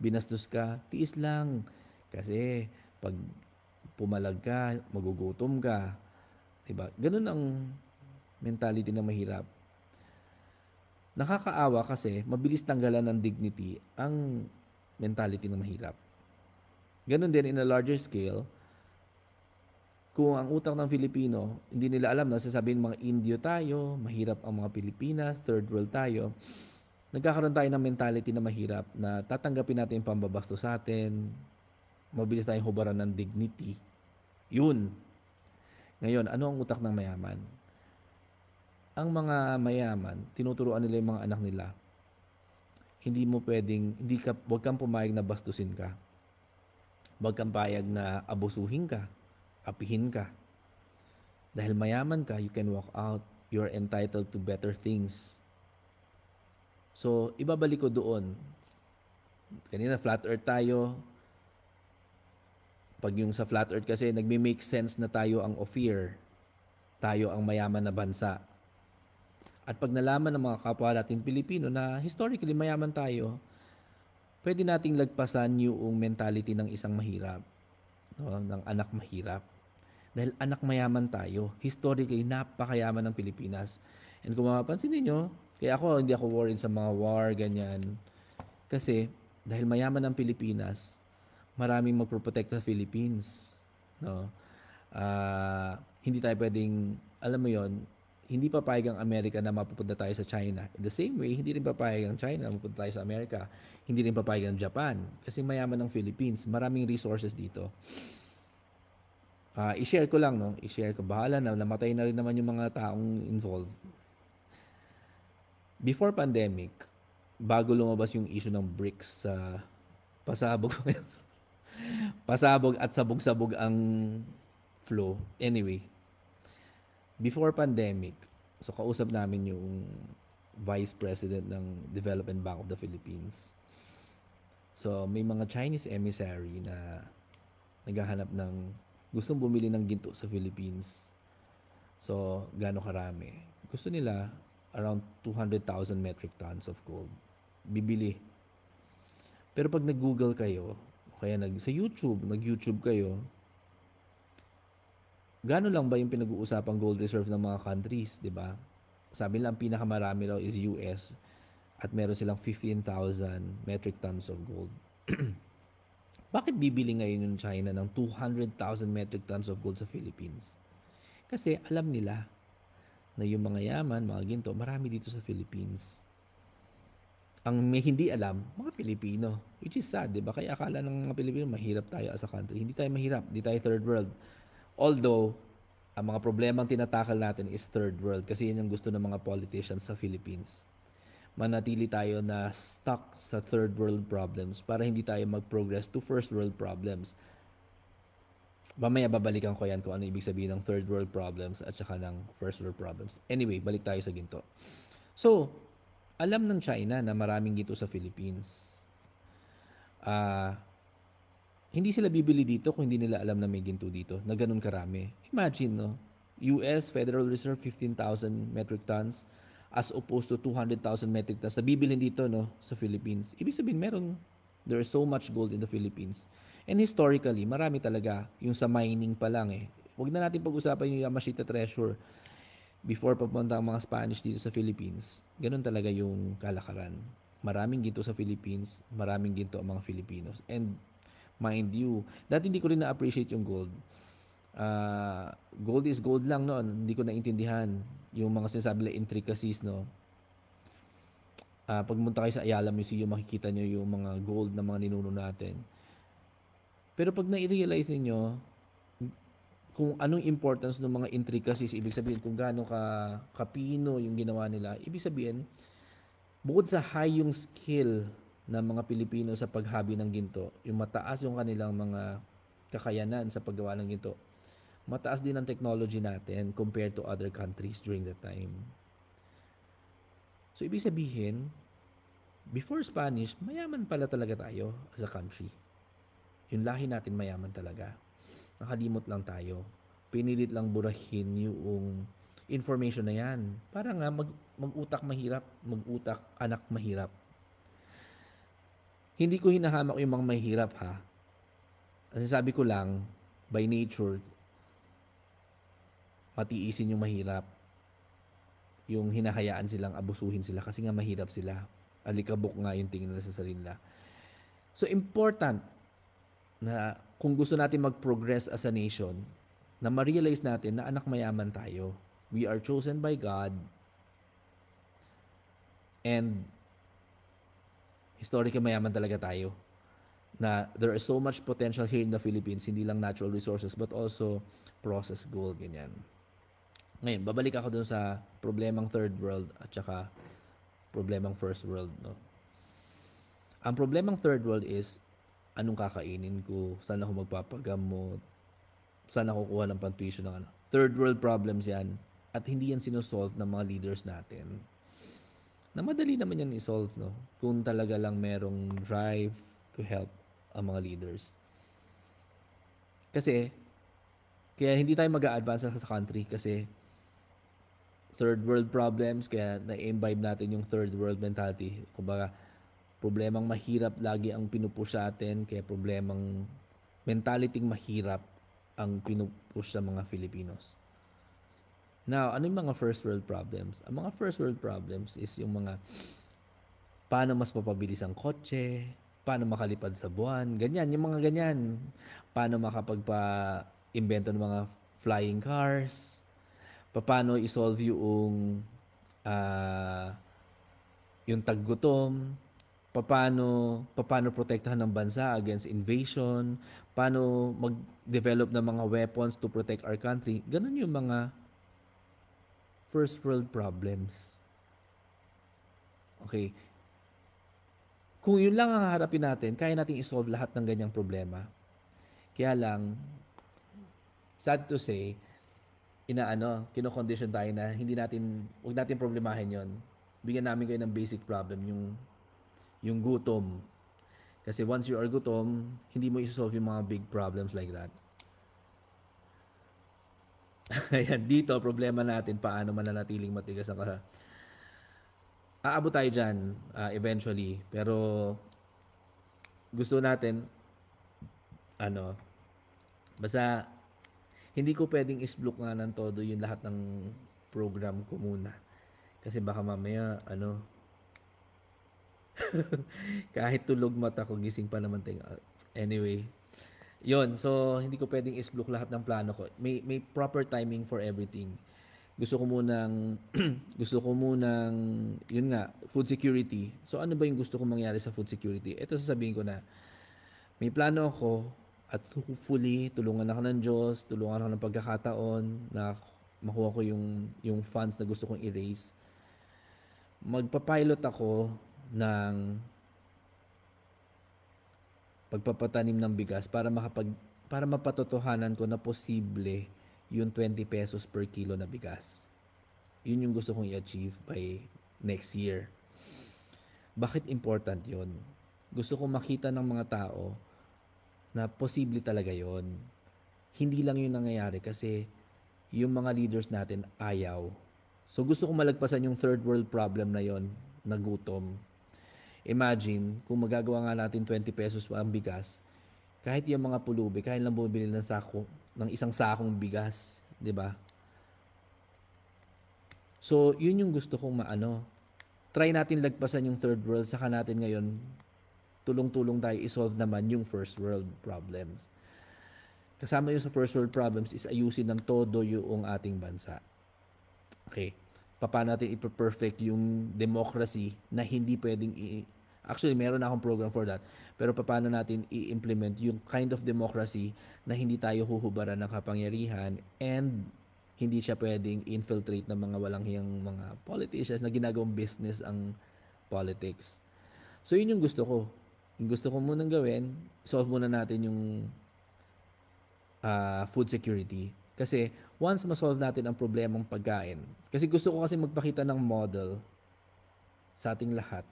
Binastos ka, tiis lang. Kasi pag pumalag ka, magugutom ka. Diba? Ganon ang mentality ng mahirap. Nakakaawa kasi mabilis tanggalan ng dignity ang mentality ng mahirap. Ganon din in a larger scale, kung ang utak ng Filipino, hindi nila alam na sasabihin mga Indio tayo, mahirap ang mga Pilipinas, third world tayo, nagkakaroon tayo ng mentality na mahirap na tatanggapin natin yung pambabasto sa atin, mabilis tayong hubaran ng dignity. Yun. Ngayon, ano ang utak ng mayaman? Ang mga mayaman, tinuturuan nila yung mga anak nila. Huwag kang pumayag na bastusin ka. Huwag kang payag na abusuhin ka, apihin ka. Dahil mayaman ka, you can walk out. You're entitled to better things. So, ibabalik ko doon. Kanina, flat earth tayo. Pag yung sa flat earth kasi, nagme-make sense na tayo ang Ophir. Tayo ang mayaman na bansa. At pag nalaman ng mga kapwa natin Pilipino na historically mayaman tayo, pwede nating lagpasan yung mentality ng isang mahirap. No? Ng anak mahirap. Dahil anak mayaman tayo. Historically, napakayaman ng Pilipinas. And kung mapapansin niyo, kaya hindi ako worried sa mga war, ganyan. Kasi, dahil mayaman ang Pilipinas, maraming magproprotect sa Philippines. No? Hindi tayo pwedeng, alam mo yon, hindi papayag ang Amerika na mapupunta tayo sa China. In the same way, hindi rin papayag ang China na mapupunta tayo sa Amerika. Hindi rin papayag ang Japan. Kasi mayaman ang Philippines. Maraming resources dito. I-share ko lang, no? I-share ko. Bahala na, namatay na rin naman yung mga taong involved. Before pandemic, bago lumabas yung issue ng BRICS sa pasabog, pasabog at sabog-sabog ang flow. Anyway, before pandemic, so kausap namin yung Vice President ng Development Bank of the Philippines. So, may mga Chinese emissary na naghahanap ng gustong bumili ng ginto sa Philippines. So, gaano karami? Gusto nila around 200,000 metric tons of gold. Bibili. Pero pag nag-Google kayo, kaya sa YouTube, nag-YouTube kayo, gaano lang ba yung pinag-uusapang gold reserve ng mga countries, di ba? Sabi nila ang pinakamarami raw is US at meron silang 15,000 metric tons of gold. Bakit bibili ngayon yung China ng 200,000 metric tons of gold sa Philippines? Kasi alam nila na yung mga yaman, mga ginto, marami dito sa Philippines. Ang may hindi alam, mga Pilipino. Which is sad, di ba? Kaya akala ng mga Pilipino, mahirap tayo as a country. Hindi tayo mahirap. Hindi tayo third world. Although, ang mga problemang tinatakal natin is third world kasi yan yung gusto ng mga politicians sa Philippines. Manatili tayo na stuck sa third world problems para hindi tayo mag-progress to first world problems. Mamaya babalikan ko yan kung ano ibig sabihin ng third world problems at saka ng first world problems. Anyway, balik tayo sa ginto. So, alam ng China na maraming ginto sa Philippines. Hindi sila bibili dito kung hindi nila alam na may ginto dito, na ganun karami. Imagine, no? US Federal Reserve 15,000 metric tons as opposed to 200,000 metric tons na bibilin dito, no, sa Philippines. Ibig sabihin, there is so much gold in the Philippines. And historically, marami talaga yung sa mining pa lang eh. Huwag na natin pag-usapan yung Yamashita Treasure before papunta ang mga Spanish dito sa Philippines. Ganun talaga yung kalakaran. Maraming ginto sa Philippines, maraming ginto ang mga Filipinos. And mind you, dati hindi ko rin na-appreciate yung gold. Gold is gold lang noon. Hindi ko naintindihan yung mga sinasabi na intricacies, no. Pagmunta kayo sa Ayala Museum, makikita nyo yung mga gold na mga ninuno natin. Pero pag na-realize ninyo kung anong importance ng mga intricacies, ibig sabihin kung gaano kapino yung ginawa nila, ibig sabihin, bukod sa high yung skill ng mga Pilipino sa paghabi ng ginto, yung mataas yung kanilang mga kakayanan sa paggawa ng ginto, mataas din ang technology natin compared to other countries during that time. So, ibig sabihin, before Spanish, mayaman pala talaga tayo as a country. Yung lahi natin mayaman talaga. Nakalimot lang tayo. Pinilit lang burahin yung information na yan. Para nga mag-utak mahirap, mag-utak anak mahirap. Hindi ko hinahamak yung mga mahirap ha. Kasi sabi ko lang, by nature, matiisin yung mahirap. Yung hinahayaan silang abusuhin sila kasi nga mahirap sila. Alikabok nga yung tingin nila sa sarili nila. So important na kung gusto natin mag-progress as a nation, na ma-realize natin na anak mayaman tayo. We are chosen by God and historically mayaman talaga tayo. Na there is so much potential here in the Philippines, hindi lang natural resources but also processed gold, ganyan. Ngayon, babalik ako dun sa problemang third world at saka problemang first world, no? Ang problemang third world is anong kakainin ko, saan ako magpapagamot, saan ako kukuha ng pantuition ng ano. Third world problems yan at hindi yan sinosolve ng mga leaders natin. Na madali naman yan i-solve, no? Kung talaga lang merong drive to help ang mga leaders. Kasi, kaya hindi tayo mag-a-advance sa country kasi third world problems, kaya na-imbibe natin yung third world mentality. Kumbaga, problemang mahirap lagi ang pinupush sa atin, kaya problemang mentalityng mahirap ang pinupush sa mga Filipinos. Now, ano yung mga first world problems? Ang mga first world problems is yung mga paano mas mapabilis ang kotse, paano makalipad sa buwan, ganyan, yung mga ganyan. Paano makapagpa-invento ng mga flying cars, paano i-solve yung taggutom, paano protektahan ng bansa against invasion, paano mag-develop ng mga weapons to protect our country. Ganun yung mga first world problems. Okay. Kung yun lang ang harapin natin, kaya nating isolve lahat ng ganyang problema. Kaya lang, sad to say, kino-condition tayo na huwag natin problemahin yon. Bigyan namin kayo ng basic problem, yung gutom. Kasi once you are gutom, hindi mo isolve yung mga big problems like that. Ayan, dito, problema natin, paano mananatiling matigas ang aabot tayo dyan eventually. Pero gusto natin, basta hindi ko pwedeng isblock nga ng todo yung lahat ng program ko muna. Kasi baka mamaya, kahit tulog mata ko, gising pa naman tayo. Anyway, yon. So, hindi ko pwedeng isblock lahat ng plano ko. May proper timing for everything. Gusto ko munang, yun nga, food security. So, ano ba yung gusto kong mangyari sa food security? Ito sasabihin ko na, may plano ako at hopefully, tulungan ako ng Diyos, tulungan ako ng pagkakataon na makuha ko yung funds na gusto kong i-raise. Magpapilot ako ng pagpapatanim ng bigas para mapatotohanan ko na posible yung 20 pesos per kilo na bigas. Yun yung gusto kong i-achieve by next year. Bakit important yun? Gusto kong makita ng mga tao na posible talaga yon. Hindi lang yun nangyayari kasi yung mga leaders natin ayaw. So gusto kong malagpasan yung third world problem na yon, na gutom. Imagine, kung magagawa nga natin 20 pesos pa ang bigas, kahit yung mga pulubi, kahit lang bumibili ng isang sakong bigas, di ba? So, yun yung gusto kong try natin lagpasan yung third world, saka natin ngayon tulong-tulong tayo isolve naman yung first world problems. Kasama yung sa first world problems is ayusin ng todo yung ating bansa. Okay. Paano natin ipa-perfect yung democracy na hindi pwedeng actually, meron na akong program for that. Pero paano natin i-implement yung kind of democracy na hindi tayo huhubaran ng kapangyarihan and hindi siya pwedeng infiltrate ng mga walang hiyang mga politicians na ginagawang business ang politics. So, yun yung gusto ko. Yung gusto ko munang gawin, solve muna natin yung food security. Kasi once ma-solve natin ang problemang pagkain, kasi gusto ko kasi magpakita ng model sa ating lahat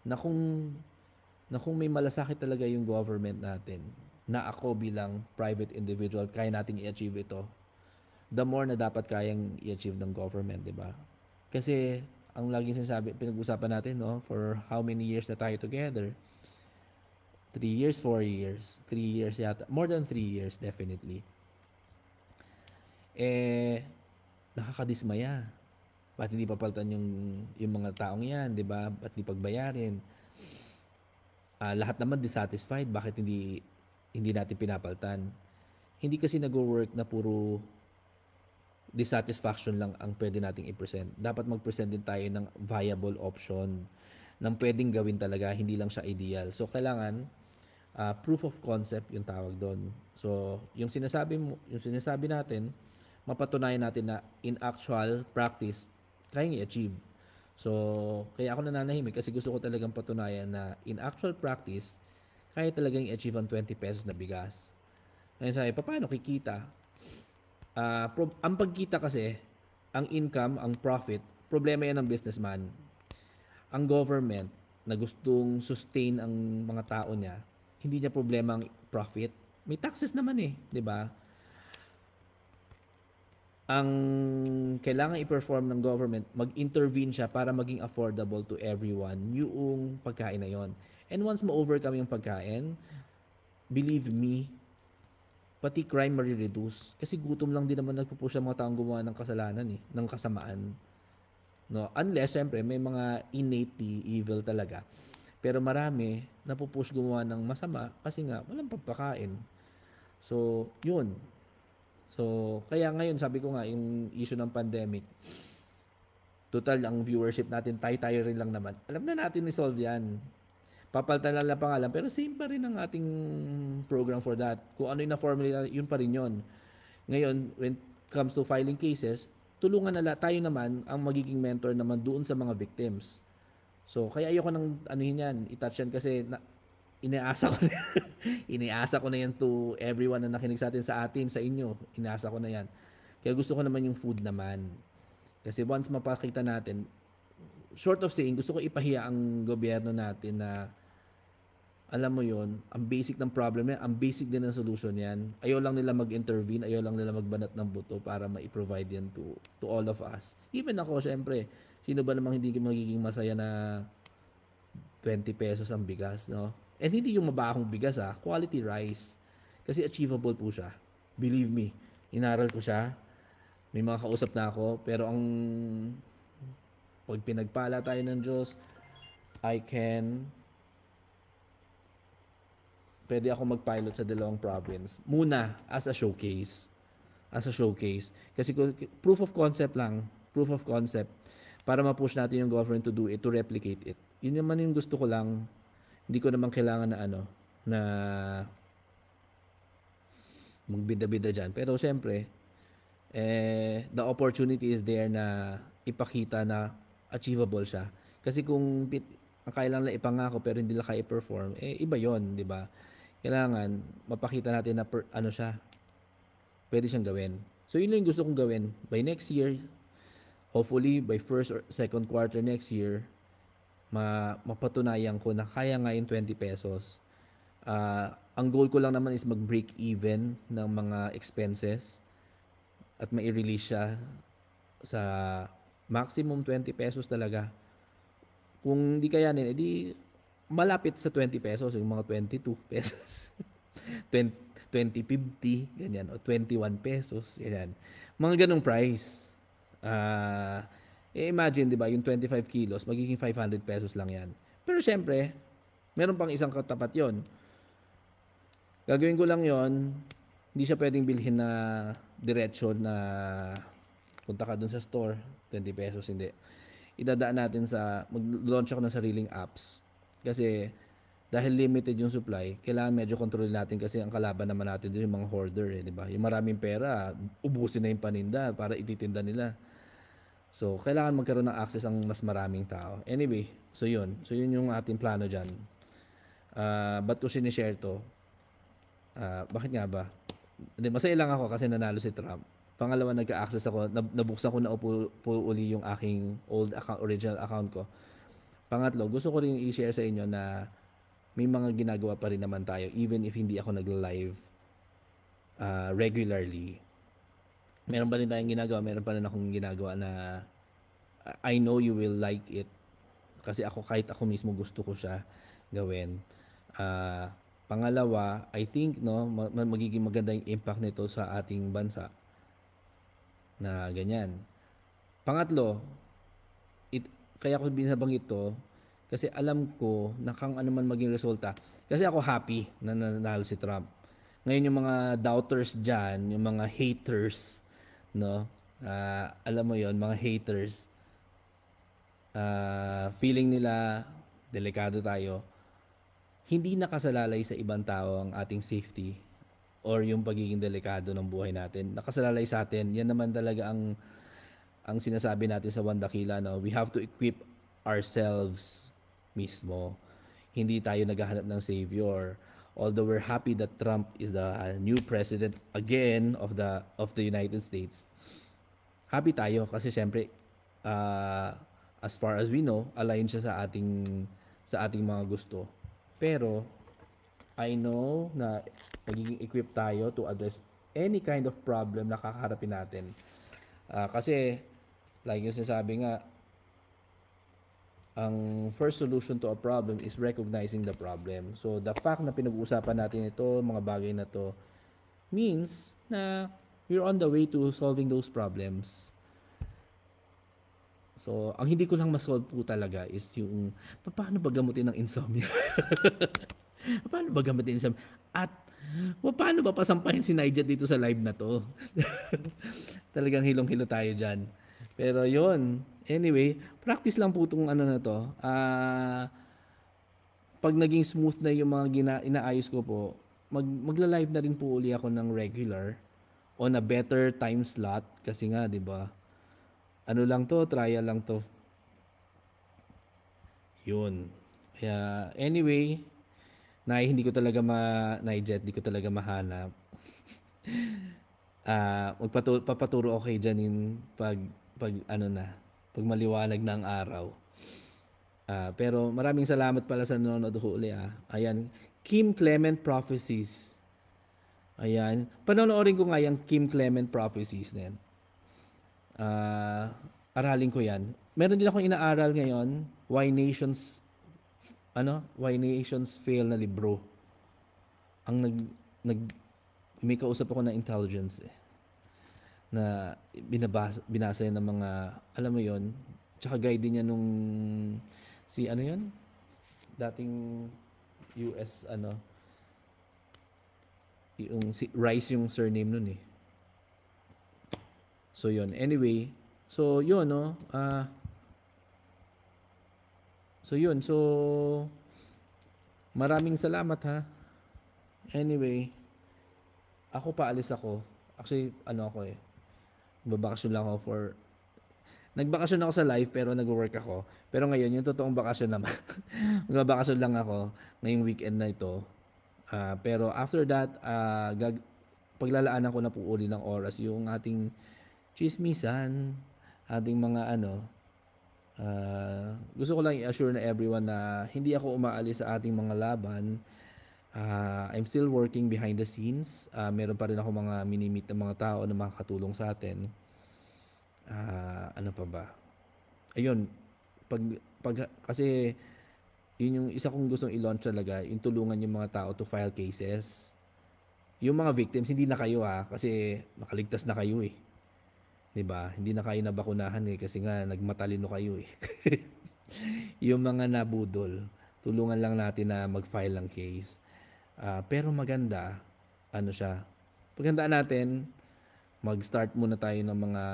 na kung may malasakit talaga yung government natin, na ako bilang private individual, kaya nating i-achieve ito, the more na dapat kayang i-achieve ng government, di ba? Kasi ang laging sinasabi, pinag-usapan natin, no, for how many years na tayo together, 3 years, 4 years, 3 years yata, more than 3 years definitely. Nakakadismaya. Ba't hindi papalitan yung mga taong yan, di ba? Ba't hindi pagbayarin? Lahat naman dissatisfied, bakit hindi natin pinapalitan? Hindi kasi nag-work na puro dissatisfaction lang ang pwede nating i-present. Dapat mag-present din tayo ng viable option ng pwedeng gawin talaga, hindi lang siya ideal. So, kailangan proof of concept yung tawag doon. So, yung sinasabi natin, mapatunayan natin na in actual practice, kayang i-achieve. So, kaya ako nananahimik kasi gusto ko talagang patunayan na in actual practice, kaya talagang i-achieve ang 20 pesos na bigas. Ngayon sabi, paano kikita? Ang pagkita kasi, ang income, ang profit, problema yan ng businessman. Ang government na gustong sustain ang mga tao niya, hindi niya problema ang profit. May taxes naman di ba? Ang kailangan i-perform ng government, mag-intervene siya para maging affordable to everyone yung pagkain na yon. And once ma-overcome yung pagkain, believe me, pati crime marireduce. Kasi gutom lang din naman nagpupush ang mga taong gumawa ng kasalanan ng kasamaan. No? Unless, siyempre, may mga innately evil talaga. Pero marami, napupush gumawa ng masama kasi nga, walang pagpakain. So, yun. So, kaya ngayon, sabi ko nga, yung issue ng pandemic, total, ang viewership natin, tayo-tayo rin lang naman. Alam na natin i-solve yan. Papalitan lang ng pangalan, pero same pa rin ang ating program for that. Kung ano yung na-formula, yun pa rin yun. Ngayon, when it comes to filing cases, tulungan tayo naman ang magiging mentor naman doon sa mga victims. So, kaya ayoko nang anuhin yan, i-touch yan kasi iniasa ko na, iniasa ko na yan to everyone na nakinig sa atin, sa inyo. Iniasa ko na yan. Kaya gusto ko naman yung food naman. Kasi once mapakita natin, short of saying, gusto ko ipahiya ang gobyerno natin na alam mo yon, ang basic ng problem yan, ang basic din ng solution yan. Ayaw lang nila mag-intervene, ayaw lang nila magbanat ng buto para ma-provide yan to all of us. Even ako, syempre, sino ba namang hindi magiging masaya na 20 pesos ang bigas, no? And hindi yung mabahong bigas, quality rice. Kasi achievable po siya. Believe me, inaral ko siya. May mga kausap na ako, pero ang pag pinagpala tayo ng Diyos, pwede ako mag-pilot sa dalawang province. Muna, as a showcase. Kasi proof of concept lang. Proof of concept. Para ma-push natin yung government to do it, to replicate it. Yun naman yung gusto ko lang. Hindi ko naman kailangan na magbida-bida dyan. Pero syempre, the opportunity is there na ipakita na achievable siya. Kasi kung ang kailangan lang ipangako pero hindi lang kaya i-perform, iba yon, di ba? Kailangan mapakita natin na siya, pwede siyang gawin. So yun lang yung gusto kong gawin. By next year, hopefully by first or second quarter next year, mapatunayan ko na kaya nga yung 20 pesos. Ang goal ko lang naman is mag-break even ng mga expenses at mai-release siya sa maximum 20 pesos talaga. Kung hindi kayanin, edi malapit sa 20 pesos, yung mga 22 pesos. 20.50, ganyan, o 21 pesos, ganyan. Mga ganong price. Imagine, di ba, yung 25 kilos, magiging 500 pesos lang yan. Pero syempre, meron pang isang katapat yon. Gagawin ko lang yon, hindi siya pwedeng bilhin na diretsyo na punta ka dun sa store, 20 pesos, hindi. Idadaan natin mag-launch ako ng sariling apps. Kasi dahil limited yung supply, kailangan medyo kontrolin natin kasi ang kalaban naman natin din yung mga hoarder, di ba? Yung maraming pera, ubusin na yung paninda para ititinda nila. So, kailangan magkaroon ng access ang mas maraming tao. Anyway, so yun. So, yun yung ating plano dyan. Ba't ko sinishare to? Bakit nga ba? Hindi, masaya lang ako kasi nanalo si Trump. Pangalawa, nagka-access ako, nabuksan ko na uli yung aking old account, original account ko. Pangatlo, gusto ko rin i-share sa inyo na may mga ginagawa pa rin naman tayo even if hindi ako nagla-live regularly. Meron pa rin tayong ginagawa, meron pa rin akong ginagawa na I know you will like it kasi kahit ako mismo gusto ko siya gawin. Pangalawa, I think magiging maganda yung impact nito sa ating bansa na ganyan. Pangatlo, kaya ko binabanggit ito kasi alam ko na kung ano man maging resulta. Kasi ako happy na nanalo si Trump. Ngayon yung mga doubters dyan, yung mga haters, alam mo yon, mga haters, feeling nila delikado tayo, hindi nakasalalay sa ibang tao ang ating safety or yung pagiging delikado ng buhay natin. Nakasalalay sa atin. Yan naman talaga ang sinasabi natin sa One Dakila, we have to equip ourselves mismo. Hindi tayo naghahanap ng savior. Although we're happy that Trump is the new president again of the United States. Happy tayo kasi syempre as far as we know, align siya sa ating mga gusto. Pero I know na magiging equipped tayo to address any kind of problem na kakaharapin natin. Kasi like yung sinasabi nga, ang first solution to a problem is recognizing the problem. So, the fact na pinag-uusapan natin ito, mga bagay na to, means na we're on the way to solving those problems. So, ang hindi ko lang masolve po talaga is yung, paano ba gamutin ng insomnia? Paano ba gamutin ng insomnia? At, paano ba pasampahin si Nigel dito sa live na to? Talagang hilong-hilo tayo dyan. Pero yon, anyway, practice lang po itong na to. pag naging smooth na yung mga inaayos ko po, magla-live na rin po uli ako ng regular on a better time slot kasi nga, 'di ba? Ano lang 'to, trial lang 'to. 'Yun. Kaya anyway, hindi ko talaga Naijet, hindi ko talaga mahanap. Papaturo ako kay Janine pag ano na, pag maliwanag na ang araw. Pero maraming salamat pala sa nanonood uli Ayan, Kim Clement Prophecies. Ayan, panonoorin ko nga yung Kim Clement Prophecies na yan. Aralin ko yan. Meron din akong inaaral ngayon, Why Nations Fail na libro. Ang may kausap ako ng intelligence na binasa yan ng mga, alam mo yon, tsaka guide din niya nung si ano yon, dating US yung si Rice yung surname nun eh. So yon, anyway, so yun so maraming salamat ha. Anyway, ako paalis ako. Actually, nagbabakasyon lang ako nagbakasyon ako sa live pero nag-work ako. Pero ngayon, yung totoong bakasyon naman, magbabakasyon lang ako ngayong weekend na ito. Pero after that, paglalaanan ko na po uli ng oras yung ating chismisan, ating mga gusto ko lang i-assure na everyone na hindi ako umaalis sa ating mga laban. I'm still working behind the scenes. Meron pa rin ako mga mini-meet ng mga tao na makakatulong sa atin. Ano pa ba? Ayun, kasi yun yung isa kong gustong i-launch talaga, yung tulungan yung mga tao to file cases. Yung mga victims, hindi na kayo kasi makaligtas na kayo eh. 'Di ba? Hindi na kayo nabakunahan kasi nga nagmatalino kayo eh. Yung mga nabudol, tulungan lang natin na mag-file ng case. Pero maganda, paghandaan natin, mag-start muna tayo ng mga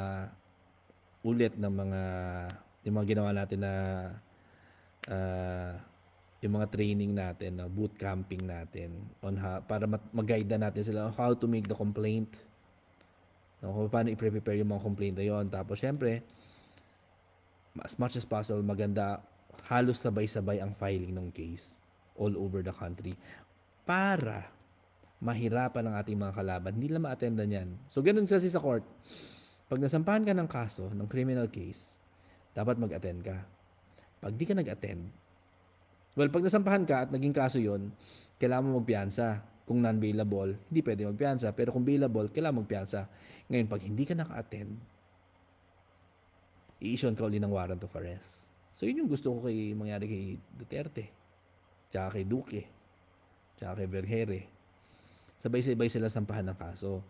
yung mga ginawa natin na yung mga training natin, boot camping natin para mag-guide na natin sila on how to make the complaint. Kung paano i-prepare yung mga complaint na yun. Tapos syempre, as much as possible, maganda, halos sabay-sabay ang filing ng case all over the country para mahirapan ang ating mga kalaban. Hindi lang ma-attendan yan. So, ganun kasi sa court. Pag nasampahan ka ng kaso, ng criminal case, dapat mag-attend ka. Pag di ka nag-attend, pag nasampahan ka at naging kaso yon, kailangan mo magpiyansa. Kung non-bailable, hindi pwede magpiyansa. Pero kung bailable, kailangan magpiyansa. Ngayon, pag hindi ka naka-attend, i-issue ka uli ng warrant of arrest. So, yun yung gusto ko mangyari kay Duterte, tsaka kay Duque, tsaka kay Vergere. Sabay-sabay sila sampahan ng kaso.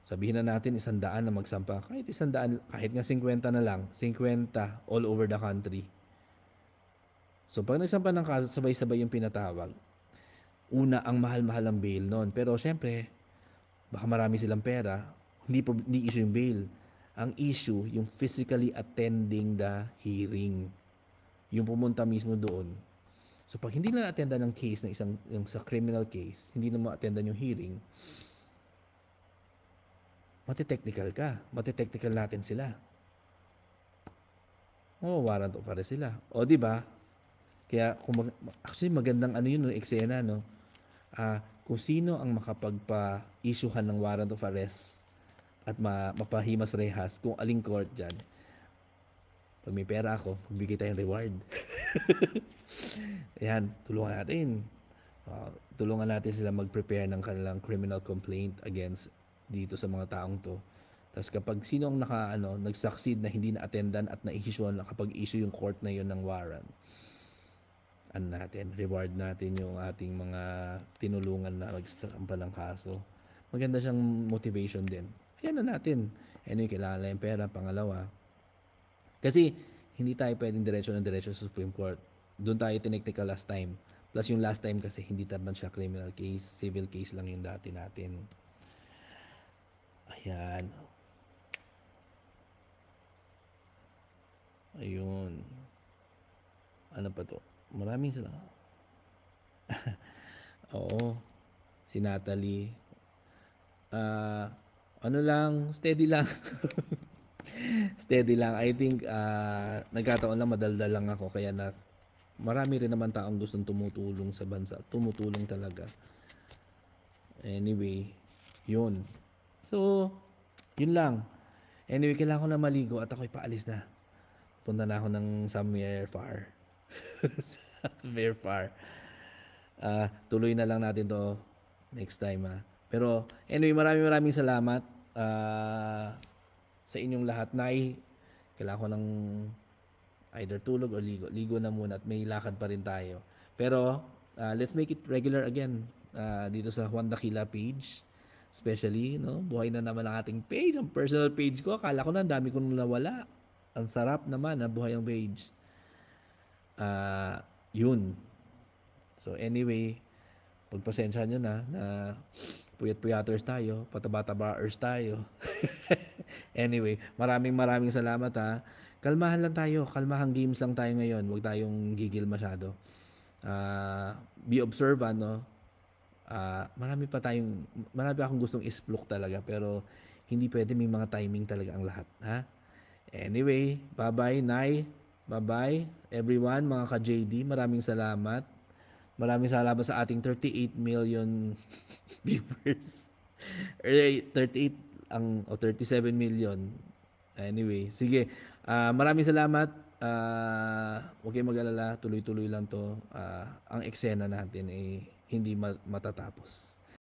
Sabihin na natin 100 na magsampa. Kahit 100, kahit nga 50 na lang, 50 all over the country. So, pag nagsampa ng kaso, sabay-sabay yung pinatawag. Una, ang mahal-mahal ang bail noon. Pero syempre, baka marami silang pera, hindi issue yung bail. Ang issue, yung physically attending the hearing. Yung pumunta mismo doon. So pag hindi na attendan ng case na yung sa criminal case, hindi na ma-attendan yung hearing, mati-technical ka. Mati-technical natin sila. Warrant of arrest sila. O di ba? Kaya actually magandang yun eksena kung sino ang makapagpa-issuehan ng warrant of arrest at mapahimas rehas, kung aling court dyan, pag may pera ako, magbigay tayong reward. Ayan, tulungan natin sila mag-prepare ng kanilang criminal complaint against dito sa mga taong to. Tapos kapag sino ang nag-succeed na hindi na-attendan at na-issue, nakapag-issue yung court na yun ng warrant, reward natin yung ating mga tinulungan na magsasampa ng kaso. Maganda siyang motivation din. Ayan na natin. Anyway, kailangan lang yung pera. Pangalawa, kasi hindi tayo pwedeng diretso sa Supreme Court. Doon tayo tineknika last time. Plus yung last time kasi hindi naman siya criminal case. Civil case lang yung dati natin. Ayan. Ayun. Ano pa to? Maraming salamat. Oo, si Natalie. Ah, ano lang, steady lang. Steady lang. I think nagkataon lang madaldal lang ako kaya na marami rin naman taong gustong tumutulong sa bansa. Tumutulong talaga. Anyway, yun. So, yun lang. Anyway, kailangan ko na maligo at ako'y paalis na. Punta na ako ng somewhere far. Very far. Tuloy na lang natin to next time ha. Pero anyway, maraming maraming salamat sa inyong lahat. Kailangan ko ng either tulog or ligo. Ligo na muna at may lakad pa rin tayo. Pero let's make it regular again dito sa Juan Dakila page. Especially, no? Buhay na naman ang ating page, ang personal page ko. Akala ko na ang dami kong nawala. Ang sarap naman na buhay ang page. Yun. So anyway, pagpasensya nyo na puyat-puyaters tayo, pataba-tabaers tayo. Anyway, maraming maraming salamat ha. Kalmahan lang tayo, kalmahang games lang tayo ngayon. Huwag tayong gigil masyado. Be observant, no? Marami akong gustong isplok talaga, pero hindi pwede, may mga timing talaga ang lahat, ha? Anyway, bye-bye, Nay. Bye-bye, everyone, mga ka-JD. Maraming salamat. Maraming salamat sa ating 38 million viewers. 38 o 37 million. Anyway, sige. Maraming salamat. Huwag kayong mag-alala. Tuloy-tuloy lang to. Ang eksena natin ay hindi matatapos.